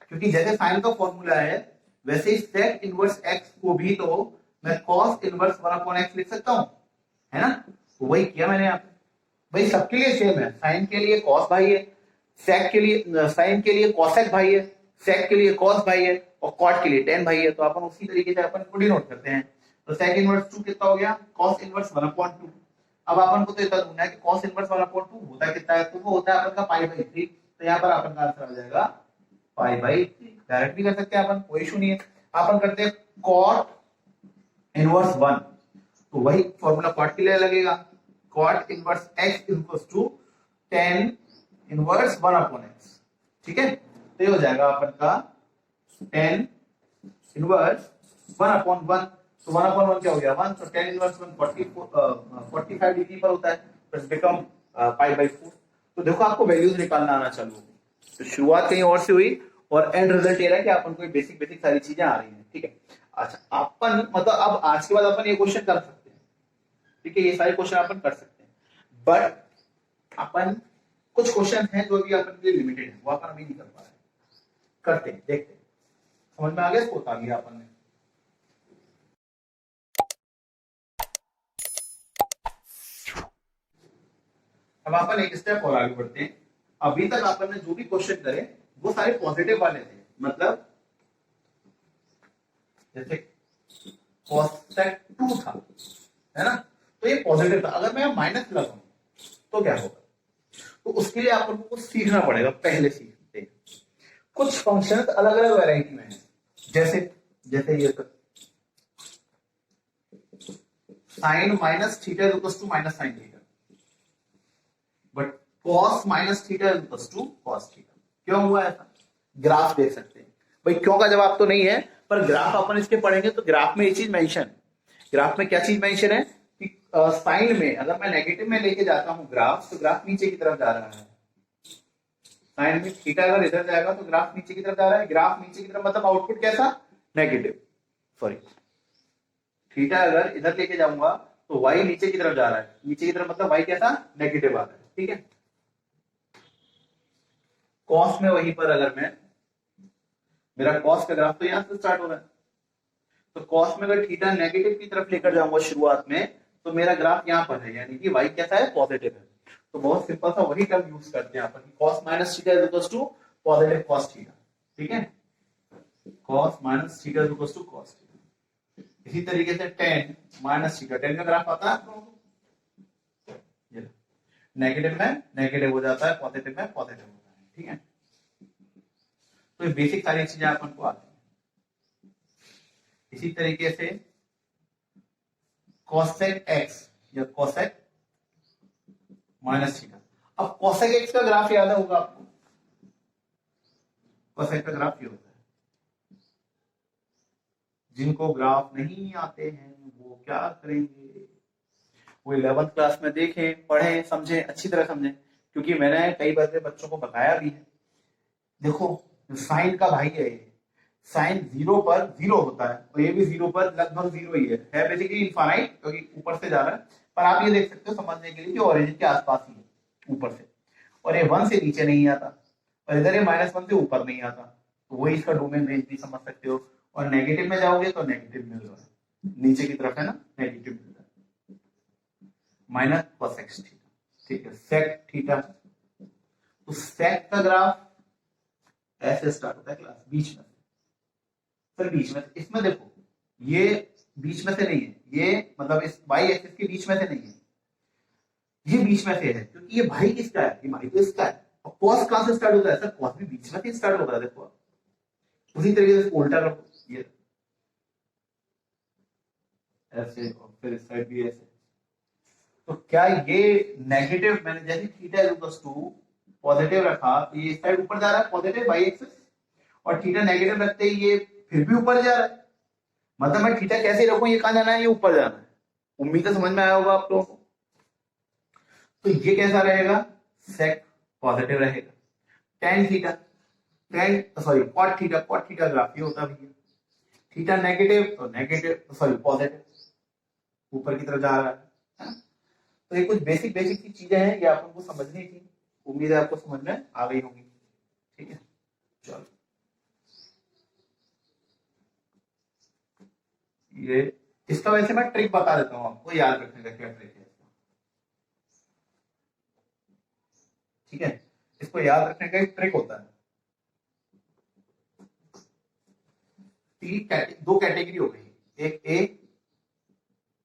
क्योंकि जैसे साइन का फॉर्मूला है वैसे ही सेक इनवर्स x को भी तो मैं cos इनवर्स 1/x लिख सकता हूं, है ना। तो वही किया मैंने यहाँ पे, भाई सबके लिए सेम है, साइन के लिए cos भाई है, सेक के लिए, साइन के लिए cosec भाई है, सेक के लिए cos भाई है, और कॉट के लिए tan भाई है। तो अपन उसी तरीके से अपन को डिनोट करते हैं। तो सेक इनवर्स 2 कितना हो गया, cos इनवर्स 1/2। अब अपन को तो इतना ढूंढना है कि cos इनवर्स 1/2 होता कितना है, तो वो होता है अपन का π/3। तो यहाँ पर अपन का आंसर आ जाएगा π/3। डायरेक्ट भी कर सकते हैं अपन, कोई इशू नहीं है। अपन करते हैं cot इनवर्स 1, तो वही फॉर्मूला कॉट के लिए लगेगा, cot inverse x equals to tan inverse 1/x, ठीक है। तो ये हो जाएगा अपन का tan इनवर्स 1/1, तो 1/1 क्या हो गया 1, तो tan इनवर्स 1 45 डिग्री पर होता है, तो इट्स बिकम π/4। तो देखो आपको वैल्यूज निकालना आना चालू हो गई। तो शुरुआत कहीं और से हुई और एंड रिजल्ट ये रहा कि अपन को बेसिक सारी चीजें आ रही हैं, ठीक है। अच्छा, अपन मतलब अब आज के बाद अपन ये क्वेश्चन कर सकते हैं, ठीक है, ये सारे क्वेश्चन अपन कर सकते हैं, बट अपन कुछ क्वेश्चन हैं जो अभी अपन के लिए लिमिटेड है, वो अपन अभी नहीं कर पा रहे, करते हैं, देखते हैं, समझ में आ गया, इसको उतार लिया अपन ने। अब अपन एक स्टेप और आगे बढ़ते हैं। अभी तक अपन ने जो भी क्वेश्चन करे वो सारे पॉजिटिव वाले थे, मतलब जैसे cosec 2 था, है ना, तो ये पॉजिटिव था। अगर मैं माइनस लगाऊं तो क्या होगा, तो उसके लिए अपन को सीखना पड़ेगा, पहले सीखते हैं। कुछ फंक्शन अलग अलग वैरायटी में है, जैसे ये sine minus theta equals to minus sine theta, but cos minus theta equals to cos theta. क्यों हुआ ऐसा, ग्राफ देख सकते हैं। भाई क्यों का जवाब तो नहीं है, पर ग्राफ अपन इसके पढ़ेंगे तो ग्राफ में ये चीज मेंशन, ग्राफ में क्या चीज मेंशन है कि साइन में अगर मैं नेगेटिव में लेके जाता हूं ग्राफ, तो ग्राफ नीचे की तरफ जा रहा है। साइन में थीटा अगर इधर जाएगा तो ग्राफ नीचे की तरफ जा रहा है, ग्राफ नीचे की तरफ मतलब आउटपुट कैसा, नेगेटिव, सॉरी, थीटा अगर इधर लेके जाऊंगा तो y नीचे की तरफ जा रहा है, नीचे की तरफ मतलब y कैसा, नेगेटिव आ रहा है, ठीक है। कॉस में वहीं पर अगर मैं, मेरा कॉस का ग्राफ तो यहां से स्टार्ट हो रहा है, तो कॉस में अगर थीटा नेगेटिव की तरफ लेकर जाऊंगा शुरुआत में, तो मेरा ग्राफ यहाँ पर है, यानी कि y कैसा है, पॉजिटिव है। तो बहुत सिंपल सा वही टर्म यूज करते हैं अपन, cos minus theta is equals to positive cos theta, ठीक है, cos minus theta is equals to cos theta. इसी तरीके से tan माइनस थीटा, tan का ग्राफ आता है आपको, नेगेटिव में नेगेटिव हो जाता है, पॉजिटिव में पॉजिटिव होता है, ठीक है। तो ये बेसिक सारी चीजें अपन को आती है। इसी तरीके से cosec x या cosec माइनस थीटा। अब cosec x का ग्राफ याद होगा आपको, cosec का ग्राफ ये होता है, जिनको ग्राफ नहीं आते हैं वो क्या करेंगे, वो 11th क्लास में देखें, पढ़ें, समझें, अच्छी तरह समझें, क्योंकि मैंने कई बार बच्चों को बताया भी है। देखो साइन का भाई है, साइन 0 पर 0 होता है, और ये भी 0 पर लगभग 0 ही है बेसिकली इनफाइनाइट, क्योंकि ऊपर से जा रहा है, पर आप ये देख सकते हो समझने के लिए कि ओरिजिन के आसपास ही है ऊपर से, और ये 1 से नीचे नहीं आता, और इधर ये -1 से ऊपर नहीं आता, तो वही इसका डोमेन रेंज भी समझ सकते हो। और नेगेटिव में जाओगे तो नेगेटिव मिल रहा है, नीचे की तरफ है ना, नेगेटिव मिल रहा है, माइनस cosec थीटा, ठीक है, sec थीटा। तो sec का ग्राफ ऐसे स्टार्ट होता है क्लास बीच में, फिर बीच में, इसमें देखो ये बीच में से नहीं है, ये मतलब इस वाई एक्सिस के बीच में से नहीं है, ये बीच में से है क्योंकि ये भाई किसका है, ये भाई तो इसका है। और कॉस कहां से स्टार्ट होता है सर, कॉस भी बीच में से स्टार्ट होता है, देखो उसी तरीके से उल्टा रखो ये ऐसे और फिर इस साइड भी ऐसे। तो क्या ये नेगेटिव, मैंने जैसे थीटा इक्वल्स टू पॉजिटिव रखा तो ये इस साइड ऊपर जा रहा है पॉजिटिव वाई एक्सिस, और थीटा नेगेटिव रखते ही ये फिर भी ऊपर जा रहा है, मतलब मैं थीटा कैसे रखूं, ये कहां जाना है, ये ऊपर जाना है। उम्मीद है समझ में आया होगा आप लोगों को। तो ये कैसा रहेगा, सेक पॉजिटिव रहेगा, tan theta, tan sorry cot theta graph ये होता है, थीटा नेगेटिव तो नेगेटिव सॉरी पॉजिटिव ऊपर की तरफ जा रहा है। तो ये कुछ बेसिक बेसिक सी चीजें हैं, ये आप लोगों को समझनी थी, उम्मीद है आपको समझ में आ गई होगी। ठीक है, चलो ये इसका वैसे मैं ट्रिक बता देता हूं आपको, याद रखने का क्या ट्रिक है इसका। ठीक है, इसको याद रखने का एक ट्रिक होता है। दो कैटेगरी हो गई, एक ए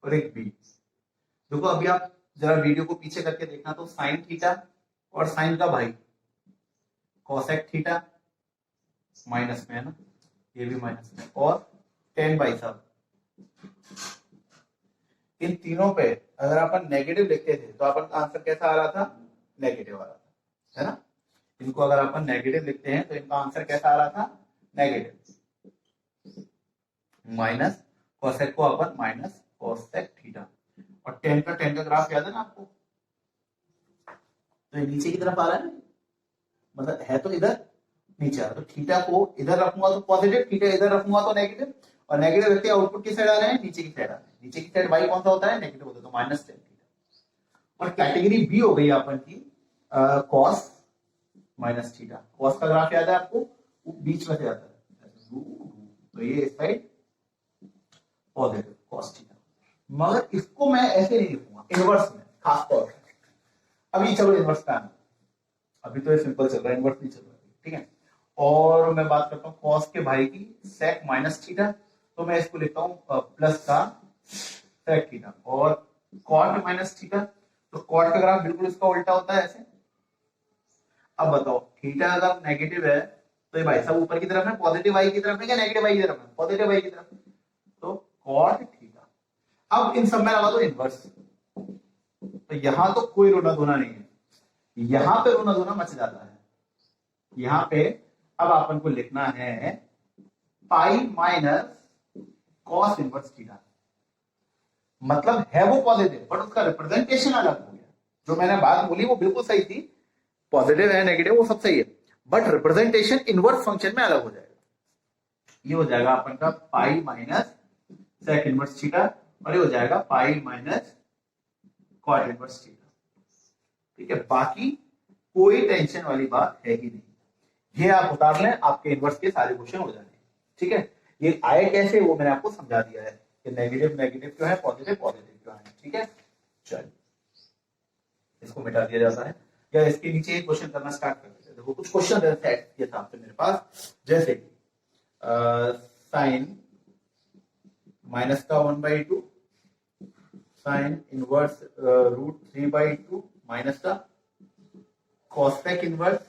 और एक बी। देखो अभी आप जरा वीडियो को पीछे करके देखना, तो साइन थीटा और साइन का भाई कोसेक थीटा माइनस में है ना, ये भी माइनस में, और टेन बाई सब, इन तीनों पे अगर अपन नेगेटिव लिखते थे तो अपन का आंसर कैसा आ रहा था, नेगेटिव आ रहा था, है ना। इनको अगर अपन नेगेटिव लिखते हैं तो इनका आंसर कैसा आ रहा था, नेगेटिव, माइनस कोसेक को अपन माइनस कोसेक थीटा, और टेन का ग्राफ याद है ना आपको, तो ये नीचे की तरफ आ रहा है ना, मतलब है तो इधर नीचे आ रहा है, तो थीटा को इधर रखूंगा तो पॉजिटिव, थीटा इधर रखूंगा तो नेगेटिव, और नेगेटिव रखते आउटपुट की साइड आ रहे हैं, नीचे की साइड आ रहे हैं, नीचे की साइड वाई कौन सा होता है, नेगेटिव होता है, तो माइनस टेन थीटा। और कैटेगरी बी हो गई अपन की कॉस माइनस थीटा, कॉस का ग्राफ याद है आपको, बीच में से आता है, तो ये इस साइड पॉजिटिव कॉस थीटा, मगर इसको मैं ऐसे नहीं लिखूंगा, इनवर्स में खास तौर पर। अभी चलो इनवर्स का, अभी तो ये सिंपल चल रहा है, इनवर्स नहीं चल रहा है, ठीक है। और मैं बात करता हूँ कॉस के भाई की सेक माइनस थीटा, तो मैं इसको लिखता हूँ प्लस का सेक थीटा, और कॉट माइनस थीटा, तो कॉट का ग्राफ बिल्कुल इसका उल्टा होता है ऐसे। अब बताओ थीटा अगर नेगेटिव है तो ये भाई साहब ऊपर की तरफ है, पॉजिटिव वाई की तरफ है क्या नेगेटिव वाई की तरफ है, पॉजिटिव वाई की तरफ, तो कॉट थीटा। अब इन सब में लगा दो इनवर्स, तो यहां तो कोई रोना धोना नहीं है, यहां पे रोना धोना मच जाता है। यहां पे अब अपन को लिखना है pi minus cos inverse theta, मतलब है वो पॉजिटिव बट उसका रिप्रेजेंटेशन अलग हो गया। जो मैंने बात बोली वो बिल्कुल सही थी, पॉजिटिव है नेगेटिव वो सब सही है, बट रिप्रेजेंटेशन इनवर्स फंक्शन में अलग हो जाएगा। ये हो जाएगा अपन का pi minus sec inverse theta, और ये हो जाएगा pi minus cot inverse theta. ठीक है, बाकी कोई टेंशन वाली बात है ही नहीं, ये आप उतार लें, आपके इनवर्स के सारे क्वेश्चन हो जाएंगे। ठीक है, ये आए कैसे वो मैंने आपको समझा दिया है कि नेगेटिव नेगेटिव क्यों है, पॉजिटिव पॉजिटिव क्यों है। ठीक है, चलिए इसको मिटा दिया जाता है, या इसके नीचे एक क्वेश्चन करना स्टार्ट कर देते हैं। देखो कुछ क्वेश्चन किए थे आपसे मेरे पास, जैसे साइन माइनस का 1/2, साइन इनवर्स रूट 3/2 माइनस का कॉसेक इनवर्स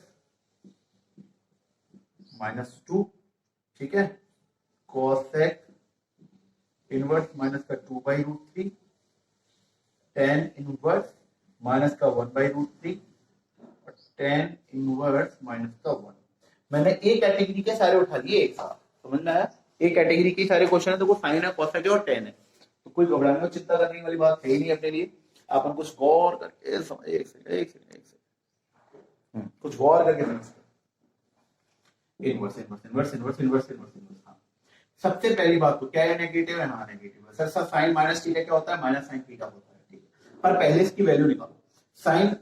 -2, ठीक है, कोसेक इनवर्स माइनस का 2/√3, टेन इनवर्स माइनस का 1/√3, और टेन इनवर्स माइनस का 1। मैंने एक कैटेगरी के सारे उठा लिए एक साथ, समझ में आया। एक कैटेगरी के सारे क्वेश्चन है, तो वो साइन है कोसेक है और टेन है, तो कोई घबराने और चिंता करने वाली बात है ही नहीं अपने लिए। अपन कुछ गौर करके एक सेकंड कुछ गौर करके समझते, inverse inverse inverse inverse inverse inverse inverse. हाँ, सबसे पहली बात तो क्या है, नेगेटिव है, हाँ नेगेटिव है sir. Sir sine minus theta क्या होता है, माइनस साइन थीटा होता है, ठीक है, पर पहले इसकी वैल्यू निकालो, साइन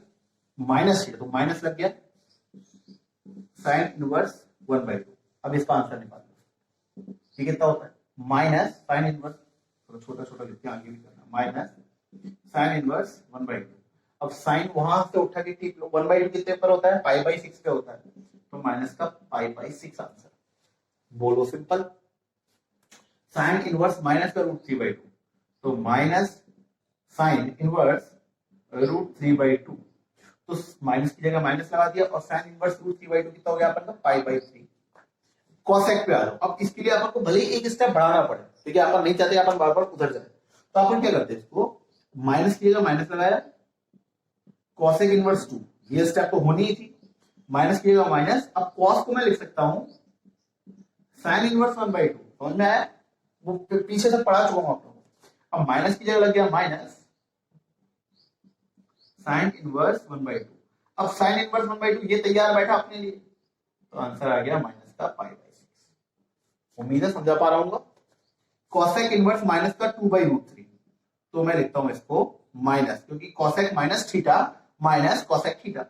माइनस थीटा तो माइनस लग गया, साइन इनवर्स 1/2। अब इसका आंसर निकालो, ये कितना होता है, माइनस साइन इनवर्स, थोड़ा छोटा छोटा लिख के आगे भी करना, माइनस साइन इनवर्स 1/2। अब साइन वहां से उठा के ठीक 1/2 कितने पर होता है, π/6 पे होता है, तो माइनस का π/6 आंसर। बोलो सिंपल, साइन इनवर्स माइनस का रूट 3/2, तो माइनस साइन इनवर्स रूट 3/2, तो माइनस की जगह माइनस लगा दिया और साइन इनवर्स रूट 3/2 कितना हो गया अपन का पाई/3। कॉसेक पे आ जाओ। अब इसके लिए अपन को भले ही एक स्टेप बढ़ाना पड़े, ठीक है, अपन नहीं चाहते अपन बार बार उधर जाए, तो अपन क्या करते हैं, इसको माइनस की जगह माइनस लगाया, कॉसेक इनवर्स 2, ये स्टेप तो होनी ही थी, माइनस की जगह माइनस। अब कॉस को मैं लिख सकता हूं साइन इनवर्स 1/2, समझ में आया, वो पीछे से पढ़ा चुका हूं आप लोगों को। अब माइनस की जगह लग गया माइनस साइन इनवर्स 1/2। अब साइन इनवर्स 1/2 ये तैयार बैठा अपने लिए, तो आंसर आ गया माइनस का पाई/6। उम्मीद है समझा पा रहा हूँ। कॉसेक इनवर्स माइनस का 2/√3, तो मैं लिखता हूं इसको माइनस, क्योंकि cosec minus theta minus cosec theta,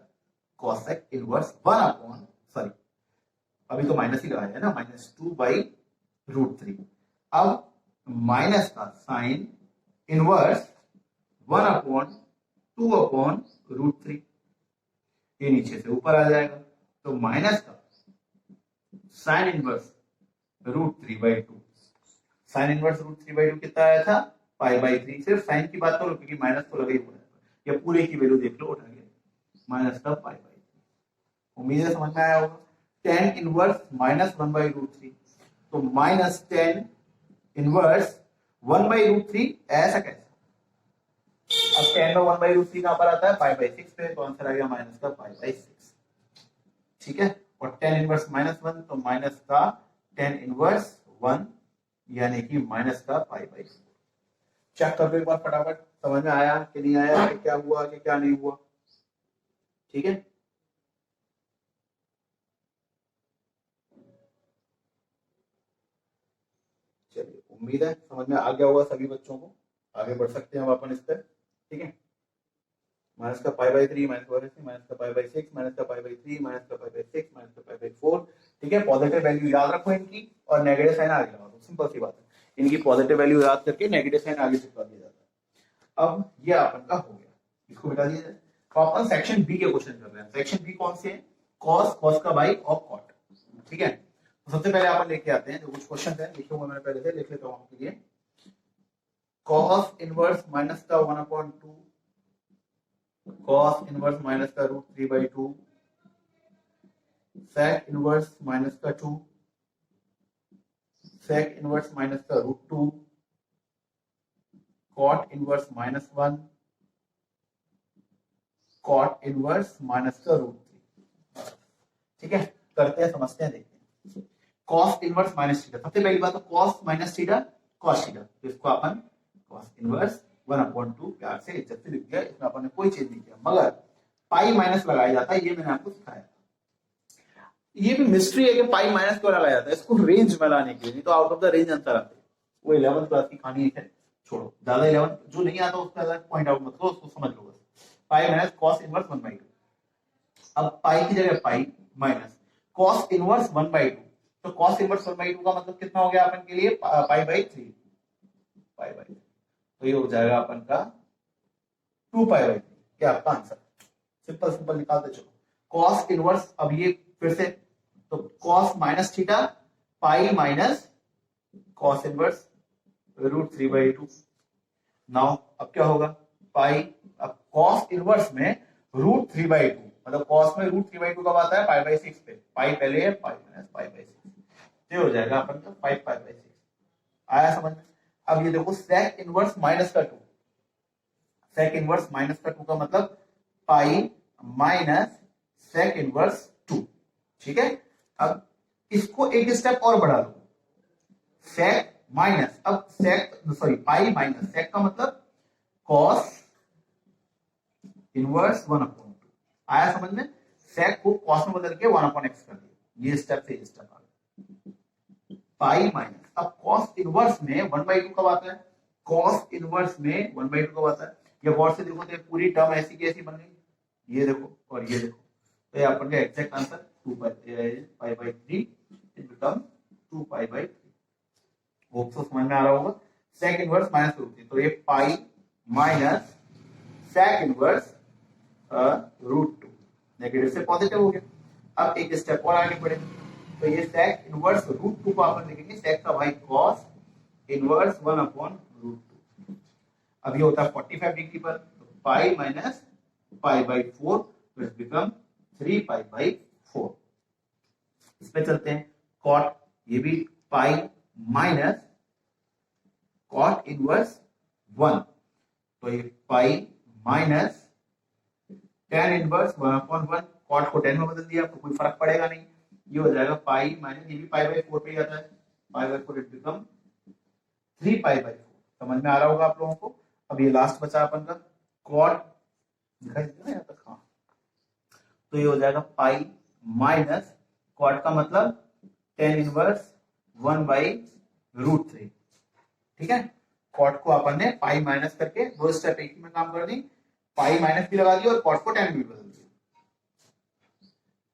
cosec inverse 1 upon, sorry अभी तो माइनस ही लगाया है ना, माइनस 2/√3। अब माइनस का साइन इनवर्स 1/2/√3, ये नीचे से ऊपर आ जाएगा, तो माइनस का साइन इनवर्स √3/2, साइन इनवर्स √3/2 कितना आया था पाई/3। सिर्फ साइन की बात करो क्योंकि माइनस तो लगा ही हुआ है, या पूरे की वैल्यू देख लो, उठा के माइनस का पाई/3। उम्मीद है समझ में आया होगा। tan इनवर्स -1/√3, तो माइनस tan इनवर्स 1/√3, ऐसा कैसे, अब tan में 1/√3 कहां पर आता है पाई/6 पे, तो आंसर आ गया माइनस का पाई/6, ठीक है। और tan इनवर्स -1, तो माइनस का tan इनवर्स 1 यानी कि माइनस का पाई/4। चेक कर लो एक बार फटाफट, समझ में आया कि नहीं आया, कि क्या हुआ कि क्या नहीं हुआ, ठीक है। चलिए उम्मीद है समझ में आ गया होगा सभी बच्चों को, आगे बढ़ सकते हैं हम अपन इस पर, ठीक है। माइनस का पाई/3 माइनस का पाई/6 माइनस का पाई/3 माइनस का पाई/6 माइनस का पाई/4, ठीक है। पॉजिटिव वैल्यू याद रखो इनकी और नेगेटिव साइन आगे लगा दो, सिंपल सी बात है, इनकी पॉजिटिव वैल्यू याद करके नेगेटिव साइन आगे चिपका दिया जाता है। अब ये अपन का हो गया, इसको मिटा दिया जाए। तो अपन सेक्शन बी के क्वेश्चन कर रहे हैं। सेक्शन बी कौन से हैं, कॉस, कॉस का भाई और कॉट, ठीक है। तो सबसे पहले अपन लेके आते हैं, जो कुछ क्वेश्चन है लिखे हुए मैंने पहले से, लिख लेता हूं आपके लिए। कॉस इनवर्स माइनस का 1/2, कॉस इनवर्स माइनस का √3/2, सेक इनवर्स माइनस का 2, सेक इनवर्स माइनस का √2, cot inverse -1, cot inverse minus का √3, ठीक है। करते हैं, समझते हैं, देखते हैं। कॉस इनवर्स माइनस थीटा, सबसे पहली बात तो cos minus theta cos theta, तो इसको अपन कॉस इनवर्स 1/2 प्यार से इज्जत से लिख दिया, इसमें अपन ने कोई चेंज नहीं किया। मगर पाई माइनस लगाया जाता है, ये मैंने आपको सिखाया। ये भी मिस्ट्री है कि पाई माइनस क्यों लगाया जाता है, इसको रेंज में लाने के लिए, नहीं तो out of the range answer आते हैं। वो 11th क्लास की कहानी है, छोड़ो, ज्यादा 11 जो नहीं आता उसका पॉइंट आउट मत करो, उसको समझ लो बस। पाई माइनस कॉस इनवर्स 1/2, अब पाई की जगह पाई माइनस कॉस इनवर्स 1/2, तो कॉस इनवर्स 1/2 का मतलब कितना हो गया अपन के लिए पाई/3, पाई/3, तो ये हो जाएगा अपन का 2 पाई/3, क्या आपका आंसर। सिंपल सिंपल निकालते चलो। कॉस इनवर्स, अब ये फिर से, तो cos minus theta pi minus cos inverse √3/2। Now अब क्या होगा, पाई, अब कॉस इनवर्स में √3/2, मतलब कॉस में √3/2 कब आता है पाई/6 पे, पाई पहले है, पाई माइनस पाई/6, ये हो जाएगा अपन का 5 पाई/6। आया समझ में। अब ये देखो सेक इनवर्स माइनस का 2, सेक इनवर्स माइनस का 2 का मतलब पाई माइनस सेक इनवर्स 2, ठीक है। अब इसको एक स्टेप और बढ़ा दो, सेक माइनस, अब सेक सॉरी पाई माइनस सेक का मतलब कॉस इनवर्स 1/2, आया समझ में। सेक को कॉस में बदल के 1/x कर दिया, ये स्टेप से स्टेप आ गया। पाई माइनस, अब कॉस इनवर्स में 1/2 कब आता है, कॉस इनवर्स में 1/2 कब आता है, ये गौर से देखो तो पूरी टर्म ऐसी की ऐसी बन गई, ये देखो और ये देखो, तो ये अपन का एग्जैक्ट आंसर 2 पाई/3 इट बिकम 2 पाई/3। होप सो समझ में आ रहा होगा। सेक इनवर्स माइनस √3, तो ये pi minus sec inverse √2, negative से पॉजिटिव हो गया। अब एक स्टेप और आगे बढ़े, तो ये सेक इनवर्स √2 को अपन लिखेंगे सेक का भाई कॉस इनवर्स 1/√2। अब ये होता है 45 डिग्री पर, तो पाई माइनस पाई बाई 4, तो इट बिकम 3 पाई बाई 4। इस पे चलते हैं, कॉट, ये भी पाई माइनस कॉट इनवर्स 1, तो ये pi minus tan inverse 1/1। Cot को 10 में बदल दिया, आपको कोई फर्क पड़ेगा नहीं, ये हो जाएगा पाई माइनस, ये भी पाई बाई 4 पे ही आता है, पाई by 4, it become 3 pi by 4। समझ में आ रहा होगा आप लोगों को। अब ये लास्ट बचा अपन का कॉट, दिखाई देगा यहाँ तक, हाँ, तो ये हो जाएगा पाई माइनस कॉट का मतलब 10 इनवर्स 1/√3। ठीक है, कॉट को अपन ने पाई माइनस करके दो स्टेप एक में काम कर दी, पाई माइनस भी लगा दिया और कॉट को 10 भी बदल दिया।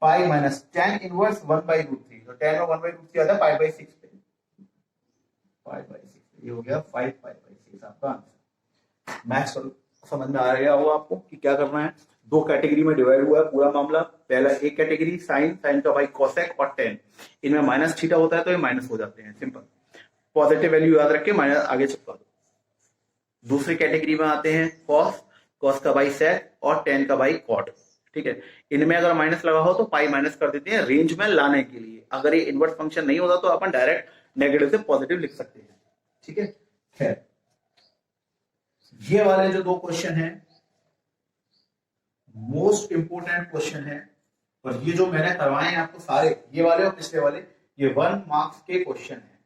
पाई माइनस 10 इनवर्स 1/√3, तो 10 और 1/√3 आता है पाई बाई 6 पे, पाई बाई 6, ये हो गया 5 पाई बाई 6 आपका आंसर। मैथ्स करो, समझ में आ गया होगा आपको कि क्या करना है। दो कैटेगरी में डिवाइड हुआ है पूरा मामला। पहला एक कैटेगरी साइन, साइन का भाई कोसेक और टेन, इनमें माइनस थीटा होता है तो ये माइनस हो जाते हैं, सिंपल। पॉजिटिव वैल्यू याद रख के माइनस आगे चिपका दो। दूसरी कैटेगरी में आते हैं कॉस, कॉस का भाई सेक और टेन का भाई कॉट। ठीक है, इनमें अगर माइनस लगा हो तो पाई माइनस कर देते हैं रेंज में लाने के लिए। अगर ये इनवर्स फंक्शन नहीं होता तो अपन डायरेक्ट नेगेटिव से पॉजिटिव लिख सकते हैं। ठीक है, खैर ये वाले जो दो क्वेश्चन हैं मोस्ट इंपोर्टेंट क्वेश्चन है, और ये जो मैंने करवाए हैं आपको सारे, ये वाले और पिछले वाले, ये 1 मार्क्स के क्वेश्चन है।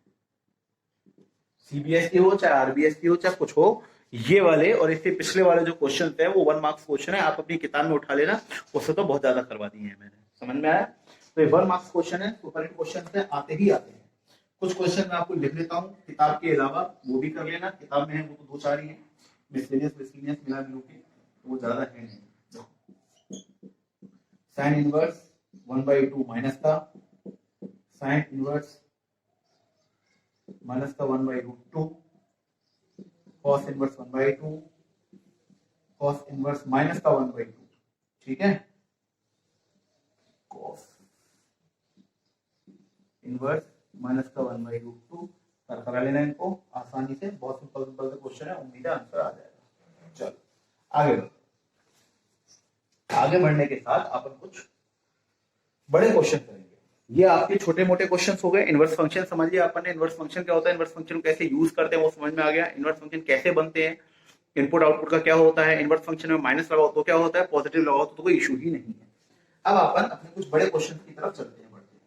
सीबीएसई हो चाहे आरबीएसई हो चाहे कुछ हो, ये वाले और इसके पिछले वाले जो क्वेश्चन थे वो 1 मार्क्स क्वेश्चन है। आप अपनी किताब में उठा लेना, उससे तो बहुत ज्यादा करवा दिए हैं मैंने। समझ में आया? तो ये 1 मार्क्स क्वेश्चन है, सुपर हिट क्वेश्चन से आते ही आते हैं। कुछ क्वेश्चन मैं आपको लिख लेता हूँ किताब के अलावा, वो भी कर लेना। किताब में है वो तो 2-4 ही है, मिसलेनियस मिला मिलू के, तो वो ज्यादा है नहीं। साइन इनवर्स 1/2 माइनस का, साइन इनवर्स माइनस का 1/√2, cos inverse 1/2, cos inverse minus का 1/2। ठीक है, कॉस इनवर्स माइनस का 1/√2 करा लेना इनको आसानी से। बहुत सिंपल सिंपल से क्वेश्चन है, उम्मीद है आंसर आ जाएगा। चलो आगे बढ़ो। आगे बढ़ने के साथ अपन कुछ बड़े क्वेश्चन करेंगे। ये आपके छोटे मोटे क्वेश्चंस हो गए। इनवर्स फंक्शन समझ लिया अपन ने, इनवर्स फंक्शन क्या होता है, इनवर्स फंक्शन कैसे यूज करते हैं वो समझ में आ गया। इनवर्स फंक्शन कैसे बनते हैं, इनपुट आउटपुट का क्या होता है, इनवर्स फंक्शन में माइनस लगाओ तो क्या होता है, पॉजिटिव लगाओ तो कोई इशू ही नहीं है। अब अपन अपने कुछ बड़े क्वेश्चन की तरफ चलते हैं, बढ़ते हैं।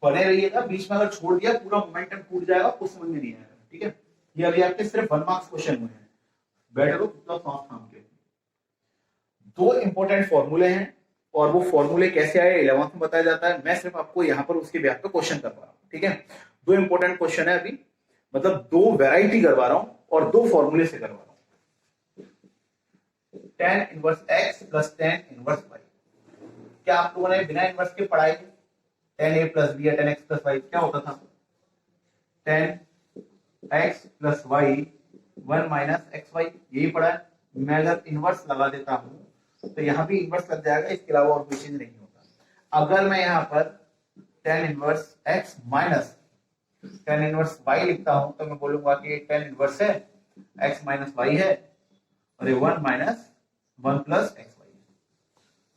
बने रहिएगा, बीच में अगर छोड़ दिया पूरा मोमेंटम टूट जाएगा, कुछ समझ में नहीं आएगा। ठीक है, ये अभी आपके सिर्फ 1 मार्क्स क्वेश्चन हुए हैं। बैठे रहो कितना सांस थाम के। दो इंपॉर्टेंट फॉर्मूले हैं, और वो फॉर्मूले कैसे आए 11th में बताया जाता है। मैं सिर्फ आपको यहाँ पर उसके ब्याह पे क्वेश्चन करवा रहा हूँ। ठीक है, दो इंपॉर्टेंट क्वेश्चन है अभी, मतलब दो वैरायटी करवा रहा हूँ और दो फॉर्मूले से करवा रहा हूँ। tan inverse x plus tan inverse y। क्या आप लोगों ने बिना इनवर्स के पढ़ाई है? tan a प्लस b या tan x प्लस y क्या होता था? tan x plus y 1 minus xy, यही पढ़ा है। मैं अगर इनवर्स लगा देता हूं तो यहां भी इनवर्स लग जाएगा, इसके अलावा और कोई चीज नहीं होता। अगर मैं यहां पर tan inverse x minus tan inverse y लिखता हूं तो मैं बोलूंगा कि tan इनवर्स है x माइनस y है, और ये 1 माइनस 1 प्लस xy है।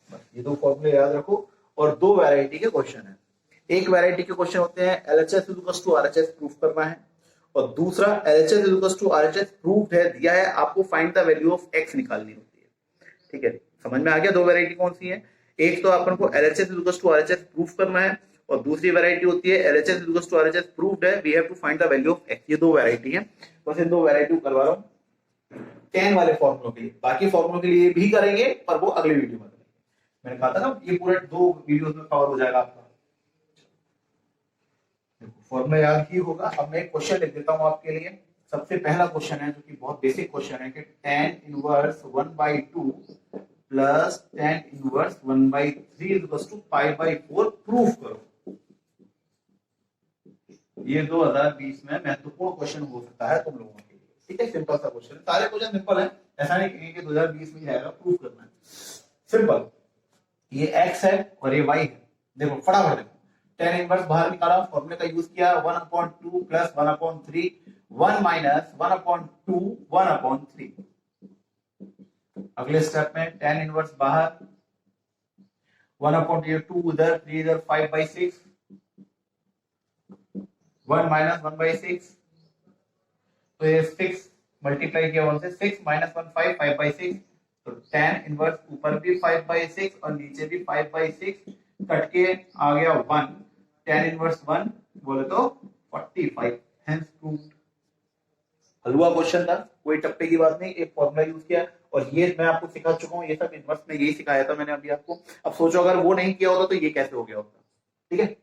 बस ये दो फॉर्मूले याद रखो। और दो वैरायटी के क्वेश्चन है। एक वैरायटी के क्वेश्चन होते हैं LHS = RHS प्रूफ करना है, और दूसरा LHS = RHS प्रूफ है, दिया है आपको find the value of x निकालनी होती है। ठीक है, समझ में आ गया? दो वैरायटी कौन सी है? एक तो अपन को LHS = RHS प्रूफ करना है, और दूसरी वैरायटी होती है LHS = RHS प्रूव्ड है, we have to find the value of x। ये दो वैरायटी है, बस इन दो वैरायटी को करवा रहा हूं tan वाले फॉर्मूलों के लिए। बाकी फॉर्मूलों के लिए भी करेंगे, पर वो अगले वीडियो में करेंगे। मैंने कहा था ना ये पूरा दो वीडियोस में कवर हो जाएगा आपका। फॉर्मूला याद ही होगा। अब मैं एक क्वेश्चन लिख देता हूं आपके लिए। सबसे पहला क्वेश्चन है जो कि बहुत बेसिक क्वेश्चन है कि tan inverse 1/2 plus tan inverse 1/3 = π/4 proof करो। ये 2020 में महत्वपूर्ण क्वेश्चन हो सकता है तुम लोगों के लिए। ठीक है, सिंपल सा क्वेश्चन है, सारे क्वेश्चन सिंपल है, ऐसा नहीं कि 2020 में जाएगा, प्रूफ करना है। सिंपल, ये x है और ये y है। देखो फटाफट देखो, tan इनवर्स बाहर निकाला, फॉर्मूले का यूज किया, 1/2 प्लस 1/3 1 माइनस 1/2 1/3। अगले स्टेप में tan इनवर्स बाहर, 1/2 उधर, 3 इधर, 5/6, 1 माइनस 1/6, तो ये 6 मल्टीप्लाई किया 1 से, 6 माइनस 1 5, 5/6, तो tan इनवर्स ऊपर भी 5/6 और नीचे भी 5/6, कट के आ गया 1, tan इनवर्स 1 बोले तो 45, हेंस प्रूव्ड। हलवा क्वेश्चन था, कोई टप्पे की बात नहीं, एक फॉर्मूला यूज किया, और ये मैं आपको सिखा चुका हूँ, ये सब इनवर्स में यही सिखाया था मैंने अभी आपको। अब सोचो अगर वो नहीं किया होता तो ये कैसे हो गया होता। ठीक है,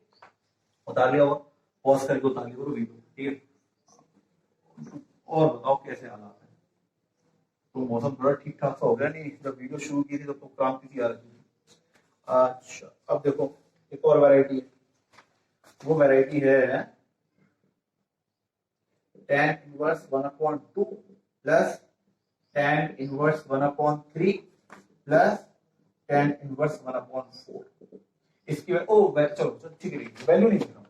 उतार लिया होगा, पॉज करके उतार लिया करो वीडियो। ठीक है, और बताओ कैसे हालात है? तो मौसम थोड़ा ठीक ठाक सा हो गया नहीं? जब वीडियो शुरू की थी तो क्रांति सी आ रही थी। अच्छा, अब देखो एक और वैरायटी है, वो वैरायटी है tan inverse 1/2 plus tan inverse 1/3 plus tan inverse 1/4। इसकी चलो ठीक है, वैल्यू नहीं लिख रहा हूँ,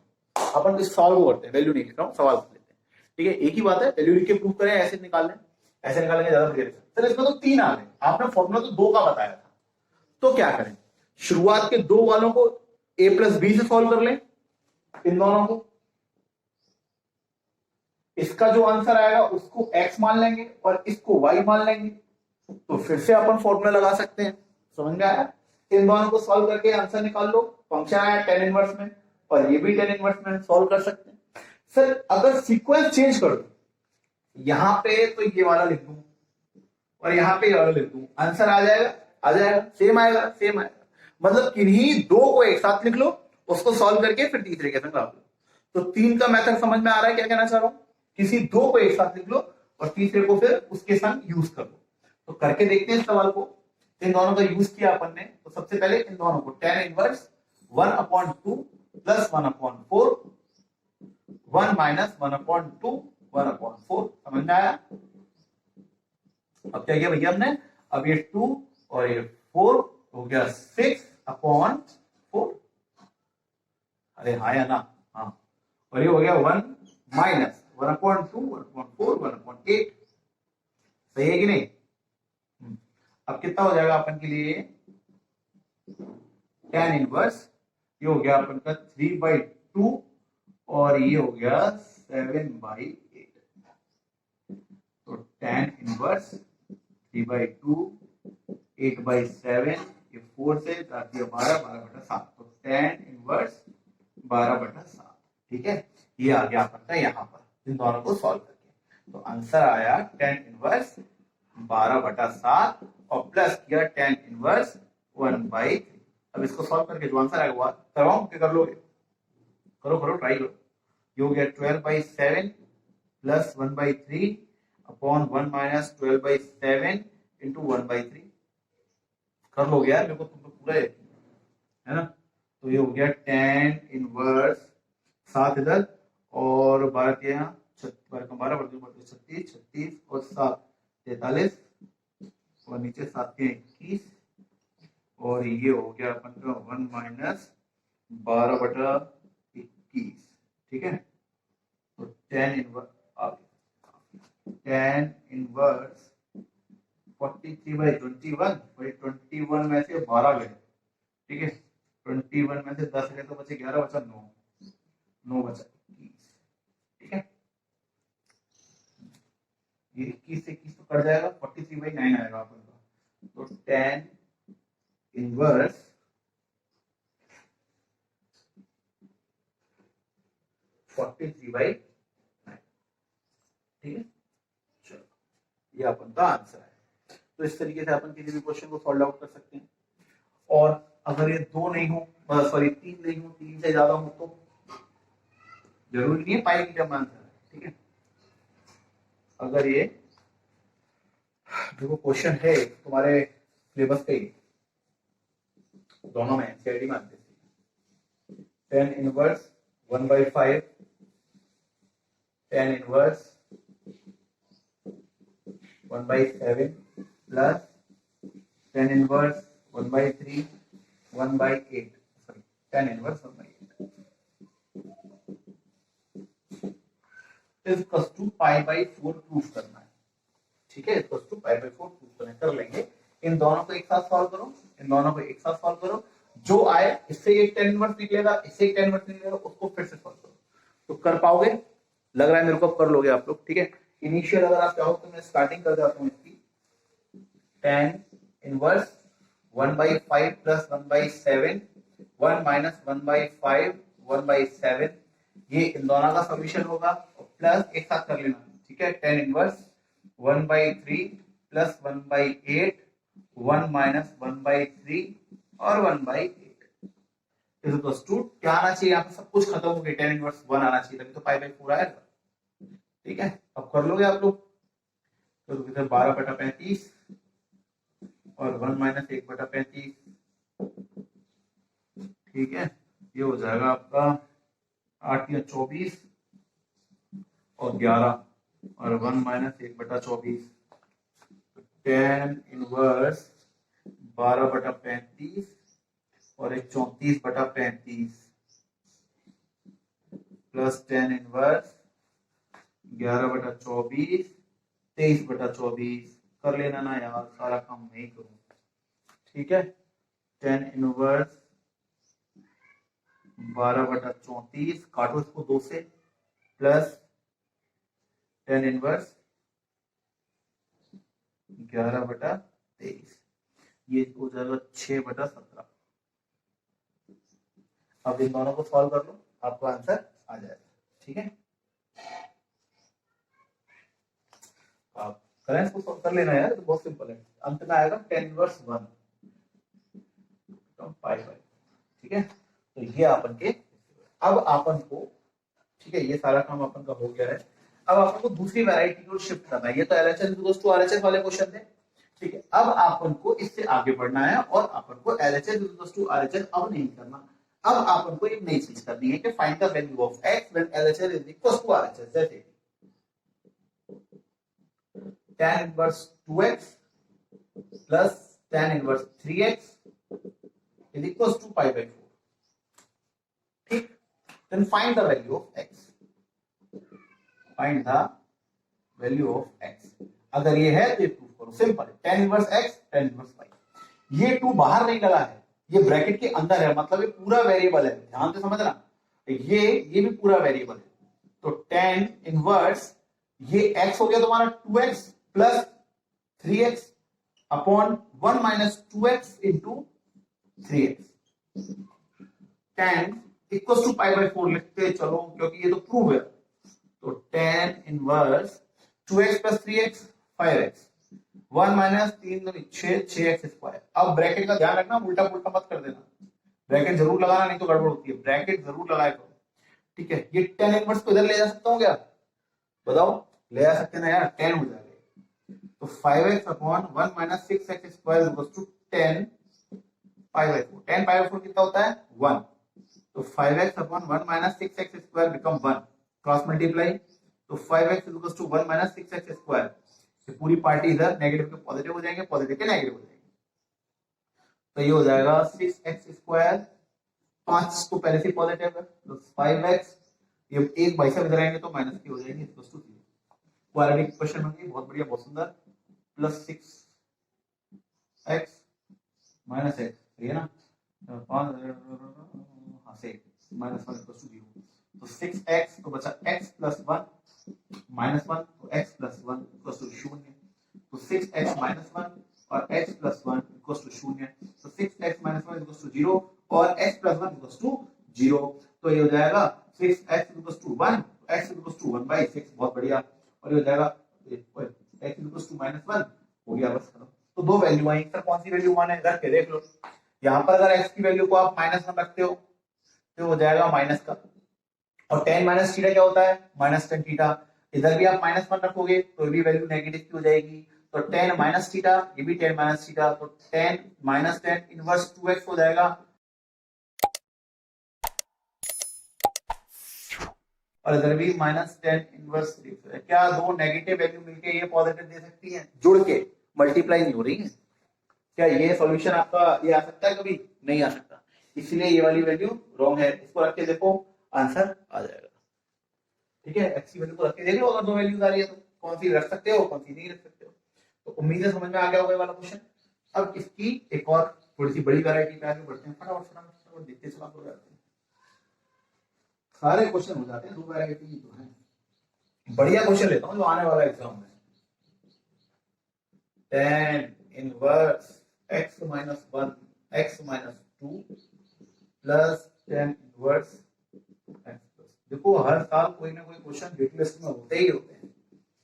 अपन इस सवाल को करते हैं, वैल्यू नहीं लिख रहा हूँ, सवाल कर लेते हैं। ठीक है, एक ही बात है, वैल्यू लिख के प्रूव करें, ऐसे निकाल लें, ऐसे निकालेंगे ज्यादा बढ़िया। सर इसमें तो 3 आ गए, आपने फॉर्मूला तो 2 का बताया था, तो क्या करें? शुरुआत के 2 वालों को a प्लस बी से सॉल्व कर लें, इन दोनों को, इसका जो आंसर आएगा उसको x मान लेंगे और इसको y मान लेंगे, तो फिर से अपन फॉर्मूला लगा सकते हैं। समझ में आया? इन दोनों को सॉल्व करके आंसर निकाल लो, फंक्शन आया tan इनवर्स में और ये भी tan इनवर्स में, सॉल्व कर सकते हैं। सर अगर सीक्वेंस चेंज कर दो, यहां पे तो ये वाला लिख दूं और यहाँ पे ये वाला लिख दूं, आंसर आ जाएगा? आ जाएगा, सेम आएगा, सेम आएगा। मतलब किन्हीं 2 को एक साथ लिख लो, उसको सॉल्व करके फिर तीसरे के संग ला लो। तो 3 का मेथड समझ में आ रहा है क्या कहना चाह रहा हूं? किसी 2 को एक साथ लिख लो और तीसरे को फिर उसके संग यूज कर लो। तो करके देखते हैं इस सवाल को। इन दोनों का यूज किया अपन ने, तो सबसे पहले इन दोनों को tan इनवर्स 1/2 प्लस 1/4, 1 माइनस 1/2 1/4, समझ में आया? अब क्या किया भैया हमने, अब ये 2 और ये 4 हो गया 6/4। अरे हाँ या ना? हाँ, और ये हो गया 1 माइनस 1/2 1/4 1/8। सही है कि नहीं? अब कितना हो जाएगा अपन के लिए tan इनवर्स, ये हो गया अपन का 3/2 और ये हो गया 7/8। तो tan इनवर्स 3/2 8/7, ये 4 से 12 12/7, तो tan इनवर्स 12/7। ठीक है, ये आ गया अपन का यहाँ पर, इन दोनों को सॉल्व करके, तो आंसर आया tan इनवर्स 12/7 और प्लस किया tan इनवर्स 1/3। अब इसको सॉल्व करके जो आंसर आएगा करवाऊं कि कर लोगे? करो करो, ट्राई करो। ये हो गया 12/7 प्लस 1/3 अपॉन 1 माइनस 12/7 इंटू 1/3। कर लोगे यार, मेरे को तुम लोग पूरा है ना? तो ये हो गया tan इनवर्स 7 इधर और 12 यहाँ 12 36 36 और 7 43 और नीचे 7 के 21 और ये हो गया अपन का 1 माइनस 12/21। ठीक है, तो tan इनवर्स 43/21, 21 में से 12 गए। ठीक है, 21 में से 10 गए तो बचे 11, बचा 9 बचा 21। ठीक है, ये 21 से 21 तो कट जाएगा, 43/9 आएगा अपन का। तो tan इनवर्स 43/9। ठीक है, चलो ये अपन का आंसर है। तो इस तरीके से अपन किसी भी क्वेश्चन को सॉल्व आउट कर सकते हैं। और अगर ये 2 नहीं हो, सॉरी 3 नहीं हो, 3 से ज्यादा हो तो जरूरी नहीं है पाई की जब आंसर है। ठीक है, अगर ये देखो क्वेश्चन है तुम्हारे सिलेबस का ही, दोनों में सीआईडी में आते हैं, tan inverse 1/5, tan inverse 1/7 plus tan inverse 1/3 1/8, sorry tan inverse 1/8। Is equal to π/4 proof करना है। ठीक है, इक्वल टू π/4 प्रूफ करना कर लेंगे। इन दोनों को एक साथ सॉल्व करो, इन दोनों को एक साथ सॉल्व करो, जो आए इससे एक tan इनवर्स निकलेगा, इससे एक tan इनवर्स निकलेगा, उसको फिर से सॉल्व करो तो कर पाओगे, लग रहा है मेरे को कर लोगे आप लोग। ठीक है, इनिशियल अगर आप चाहो तो मैं स्टार्टिंग कर जाता हूं इसकी। tan इनवर्स 1/5 प्लस 1/7 1 माइनस 1/5 1/7, ये इन दोनों का सॉल्यूशन होगा, प्लस एक साथ कर लेना। ठीक है, tan इनवर्स 1/3 प्लस 1/8 1 माइनस 1/3 और 1/8 इज इक्वल टू क्या आना चाहिए, यहाँ पे सब कुछ खत्म हो गया, tan इनवर्स 1 आना चाहिए, तभी तो π/4 आएगा। ठीक है, अब कर लोगे आप लोग तो किधर 12/35 और 1 माइनस 1/35। ठीक है, ये हो जाएगा आपका 8 या 24 और 11 और 1 माइनस 1/24। tan इनवर्स 12/35 और एक 34/35 प्लस tan इनवर्स 11/24 23/24 कर लेना ना यार, सारा काम नहीं करूँ। ठीक है, tan इनवर्स 12/34 काटो इसको 2 से, प्लस tan इनवर्स 11/23, ये हो जाएगा 6/17। अब इन दोनों को सॉल्व कर लो, आपको आंसर आ जाएगा। ठीक है, आप करेंस को सॉल्व कर लेना यार, तो बहुत सिंपल है। अंत में आएगा tan इनवर्स 1 π/। ठीक है, तो ये अपन के, अब अपन को, ठीक है, ये सारा काम अपन का हो गया है। अब अपन को दूसरी वैरायटी को शिफ्ट करना है। ये तो LHS इक्वल्स टू RHS वाले क्वेश्चन थे। ठीक है, अब अपन को इससे आगे बढ़ना है और अपन को LHS इक्वल्स टू RHS अब नहीं करना। अब अपन को एक नई चीज करनी है कि find the value of x when LHS is equal to RHS। जैसे tan inverse 2x plus tan inverse 3x is equal to π/4। ठीक, then find the value of x। Find the value of x। अगर ये है तो ये proof करो, simple है। tan inverse x tan inverse y, ये 2 बाहर नहीं लगा है, ये ब्रैकेट के अंदर है, मतलब ये पूरा वेरिएबल है, ध्यान से समझना। ये भी पूरा वेरिएबल है। तो tan इनवर्स ये x हो गया तुम्हारा 2x plus 3x upon 1 minus 2x into 3x। tan equal to π/4 लिखते चलो, क्योंकि ये तो प्रूव है। तो tan inverse 2x plus 3x 5x 1 minus 3 6x square. अब ब्रैकेट का ध्यान रखना, उल्टा पुल्टा मत कर देना, ब्रैकेट जरूर लगाना, नहीं तो गड़बड़ होती है, ब्रैकेट जरूर लगाया करो। ठीक है, ये tan इनवर्स को इधर ले जा सकता हूँ क्या, बताओ, ले जा सकते ना यार, 10 हो जाएगा। तो 5x upon 1 minus 6x square equal to 10 π/4। 10 π/4 कितना होता है 1, तो 5x upon 1 minus 6x square become 1, cross multiply, तो 5x equal to 1 minus 6x square. ये पूरी पार्टी इधर नेगेटिव के पॉजिटिव हो जाएंगे, पॉजिटिव के नेगेटिव हो जाएंगे, तो ये हो जाएगा 6x स्क्वायर, 5 तो पहले से पॉजिटिव है, तो 5x, ये एक बाई से इधर आएंगे तो माइनस की हो जाएगी, इक्वल टू 0। क्वाड्रेटिक क्वेश्चन होगी, बहुत बढ़िया, बहुत सुंदर। प्लस 6x माइनस x, ठीक है ना, 5 से माइनस 1 इक्वल टू 0। तो 6x तो बचा x प्लस 1 माइनस 1, तो x प्लस 1 इक्वल टू 0। तो 6x माइनस 1 और x प्लस 1 इक्वल टू 0। तो 6x माइनस 1 इक्वल टू 0 और x प्लस 1 इक्वल टू 0। तो ये हो जाएगा 6x equal to 1, x equal to 1/6, बहुत बढ़िया। और ये हो जाएगा x इक्वल टू माइनस 1, हो गया, बस खत्म। तो दो वैल्यू आई, सर कौन सी वैल्यू 1 है, रख के देख लो। यहाँ पर अगर x की वैल्यू को आप -1 रखते हो तो हो जाएगा माइनस का, और tan माइनस थीटा क्या होता है -tan थीटा। इधर भी आप -1 रखोगे तो भी वैल्यू नेगेटिव की हो जाएगी, तो tan माइनस थीटा, ये भी tan माइनस थीटा, तो tan minus tan inverse 2x हो जाएगा, और इधर भी -tan इनवर्स। क्या दो नेगेटिव वैल्यू मिलके ये पॉजिटिव दे सकती है, जुड़ के, मल्टीप्लाई नहीं हो रही है। क्या ये सॉल्यूशन आपका ये आ सकता है, कभी नहीं आ सकता, इसलिए ये वाली वैल्यू रॉन्ग है। इसको रख के देखो, आंसर आ जाएगा। ठीक है, एक्स की वैल्यू को रख के देख लो, अगर दो वैल्यूज आ रही है तो कौन सी रख सकते हो, कौन सी नहीं रख सकते हो। तो उम्मीद है समझ में आ गया होगा ये वाला क्वेश्चन। अब इसकी एक और थोड़ी सी बड़ी वैरायटी पे आगे बढ़ते हैं, फटाफट फटाफट देखते चला हो जाते हैं, सारे क्वेश्चन हो जाते हैं, दो वैरायटी जो है। बढ़िया क्वेश्चन लेता हूँ जो आने वाला एग्जाम में। tan inverse x minus 1 x minus 2 plus tan inverse x। देखो हर साल कोई ना कोई क्वेश्चन वेट लिस्ट में होते ही होते हैं,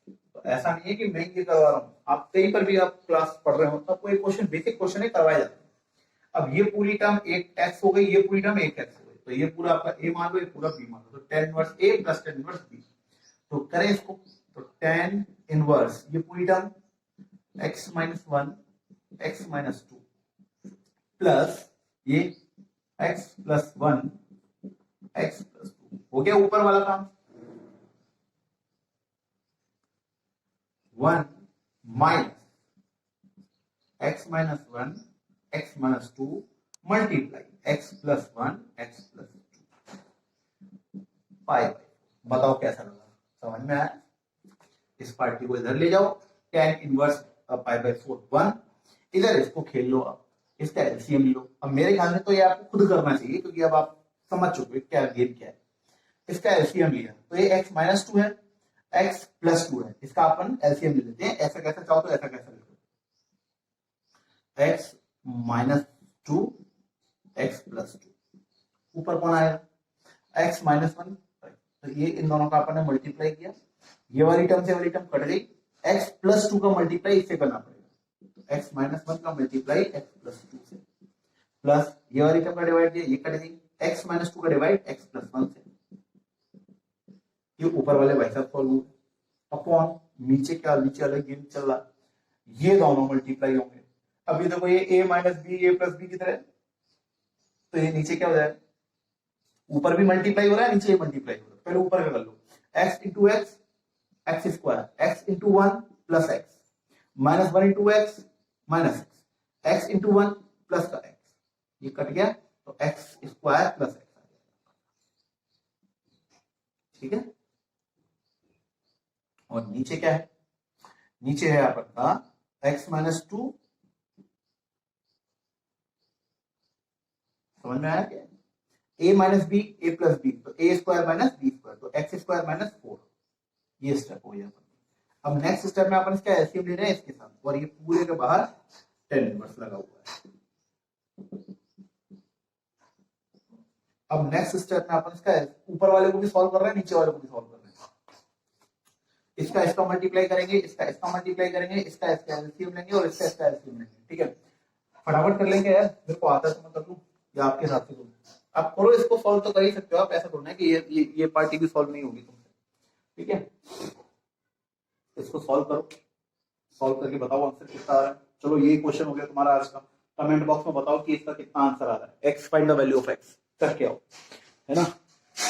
तो ऐसा नहीं है कि मैं ये करवा रहा हूँ, आप कहीं पर भी आप क्लास पढ़ रहे हो तब कोई क्वेश्चन बेसिक क्वेश्चन है करवाया जाता है। अब ये पूरी टर्म एक x हो गई, ये पूरी टर्म एक x हो गई, तो ये पूरा आपका a मान लो, ये पूरा b मान लो, तो tan inverse a plus tan inverse b। तो करें इसको, तो tan इनवर्स ये पूरी term x minus 1 x minus 2 plus ये x प्लस 1 x प्लस 2 हो गया ऊपर वाला काम। 1 minus x minus 1 x minus 2 multiply x plus 1 x plus 2 पाई। बताओ कैसा लगा, समझ में आया? इस पार्टी को इधर ले जाओ, tan इनवर्स पाई बाय 4 1, इधर इसको खेल लो, आप इसका एलसीएम लो। अब मेरे ख्याल में तो ये आपको खुद करना चाहिए, क्योंकि अब आप समझ चुके हो क्या गेम क्या है। इसका एलसीएम लिया तो ये x माइनस 2 है, x प्लस 2 है, इसका अपन एलसीएम ले लेते हैं। ऐसा कैसा चाहो तो ऐसा कैसा लिखो, x माइनस 2 x प्लस 2, ऊपर कौन आएगा x माइनस 1, तो ये इन दोनों का अपन ने मल्टीप्लाई किया, ये वाली टर्म से वाली टर्म कट गई, x प्लस 2 का मल्टीप्लाई इससे करना पड़ेगा, x माइनस 1 का मल्टीप्लाई x प्लस 2 से, प्लस ये वाली टर्म का डिवाइड दिया, ये कट गई, x माइनस 2 का डिवाइड x प्लस 1 से, ये ऊपर वाले भाई साहब सॉल्व हुए, अपॉन नीचे क्या, नीचे अलग गेम चल रहा, ये दोनों मल्टीप्लाई होंगे। अभी देखो ये a minus B A plus B की तरह, तो ये नीचे क्या हो जाएगा, ऊपर भी मल्टीप्लाई हो रहा है, नीचे मल्टीप्लाई हो रहा है, पहले ऊपर का कर लो, x into x x square, x into 1 plus x minus 1 into x minus x, x into 1 plus का x, ये कट गया, तो एक्स स्क्वायर प्लस एक्स आ गया, ठीक है। और नीचे क्या है, नीचे है आपका x माइनस 2, समझ में आया क्या, a minus B A plus B, तो a square minus B square, तो एक्स स्क्वायर माइनस 4, ये स्टेप हो गया। अब नेक्स्ट स्टेप में अपन इसका एलसीएम ले रहे हैं इसके साथ, और ये पूरे के बाहर tan इनवर्स लगा हुआ है। अब नेक्स्ट स्टेप में अपन इसका ऊपर वाले को भी सॉल्व कर रहे हैं, नीचे वाले को भी सॉल्व कर रहे हैं, इसका इसका मल्टीप्लाई करेंगे, इसका इसका मल्टीप्लाई करेंगे, इसका इसका एलसीएम लेंगे और इसका इसका एलसीएम लेंगे, ठीक है। फटाफट कर लेंगे यार, मेरे को आता है तो मैं कर लूं या आपके साथ से करूं, आप करो इसको सॉल्व तो कर ही सकते हो आप, ऐसा थोड़ा है कि ये पार्टी भी सॉल्व नहीं होगी तुमसे, ठीक है। इसको सॉल्व करो, सॉल्व करके बताओ आंसर कितना आ रहा है। चलो ये क्वेश्चन हो गया तुम्हारा आज का, कमेंट बॉक्स में बताओ कि इसका कितना आंसर आ रहा है, x find the value of x करके आओ, है ना।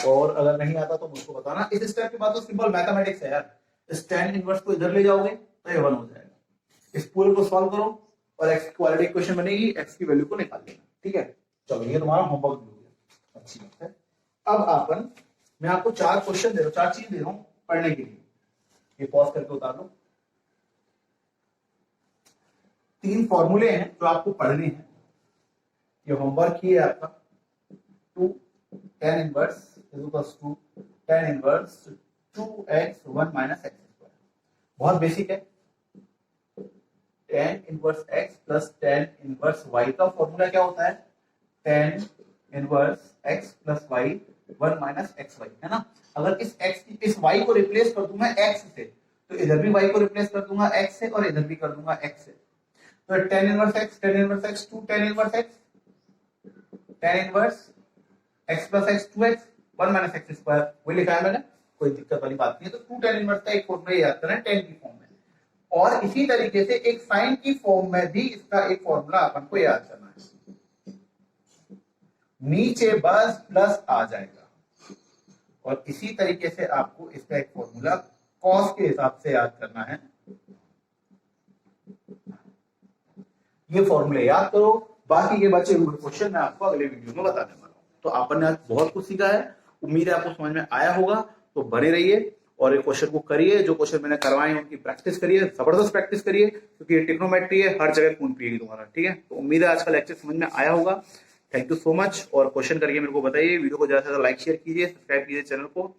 और अगर नहीं आता तो मुझको बताना। इस स्टेप के बाद तो सिंपल मैथमेटिक्स है यार, इस tan इनवर्स को इधर ले जाओगे तो ये 1 हो जाएगा, इस पूरे को सॉल्व करो और x की क्वाड्रेटिक इक्वेशन बनेगी, x की वैल्यू को निकाल लेना, ठीक है। चलो ये तुम्हारा होमवर्क भी हो गया, अच्छी बात है। अब मैं आपको 4 क्वेश्चन दे रहा हूँ, 4 चीज दे रहा हूँ पढ़ने के लिए, ये पॉज करके उतार लो। 3 फॉर्मूले हैं जो आपको पढ़ने हैं, ये होमवर्क ही है आपका। 2 tan inverse is equals to tan inverse 2x 1 minus x square, बहुत बेसिक है। tan inverse x plus tan inverse y का फॉर्मूला क्या होता है, tan inverse x plus y 1 minus xy, है ना। अगर इस y को रिप्लेस कर दूंगा x से, तो इधर भी y को रिप्लेस कर दूंगा x से और इधर भी कर दूंगा x से, तो tan inverse x 2 tan inverse x tan inverse x plus x 2x 1 minus x square, वही लिखा है मैंने, कोई दिक्कत वाली बात नहीं है। तो 2 tan इनवर्स का एक फॉर्मूला याद करना है tan की फॉर्म में, और इसी तरीके से एक साइन की फॉर्म में भी इसका एक फॉर्मूला अपन को याद करना है, नीचे बस प्लस आ जाएगा, और इसी तरीके से आपको इसका एक फॉर्मूला कॉस के हिसाब से याद करना है। ये फॉर्मूले याद करो, बाकी के बचे हुए क्वेश्चन मैं आपको अगले वीडियो में बताने वाला हूं। तो आपने आज बहुत कुछ सीखा है, उम्मीद है आपको समझ में आया होगा। तो बने रहिए और ये क्वेश्चन को करिए, जो क्वेश्चन मैंने करवाए हैं उनकी प्रैक्टिस करिए, जबरदस्त प्रैक्टिस करिए, क्योंकि ये ट्रिग्नोमेट्री है, हर जगह खून पिएगी तुम्हारा। ठीक है, तो उम्मीद है आज का लेक्चर समझ में आया होगा। थैंक यू सो मच, और क्वेश्चन करके मेरे को बताइए। वीडियो को ज्यादा से ज्यादा लाइक शेयर कीजिए, सब्सक्राइब कीजिए चैनल को।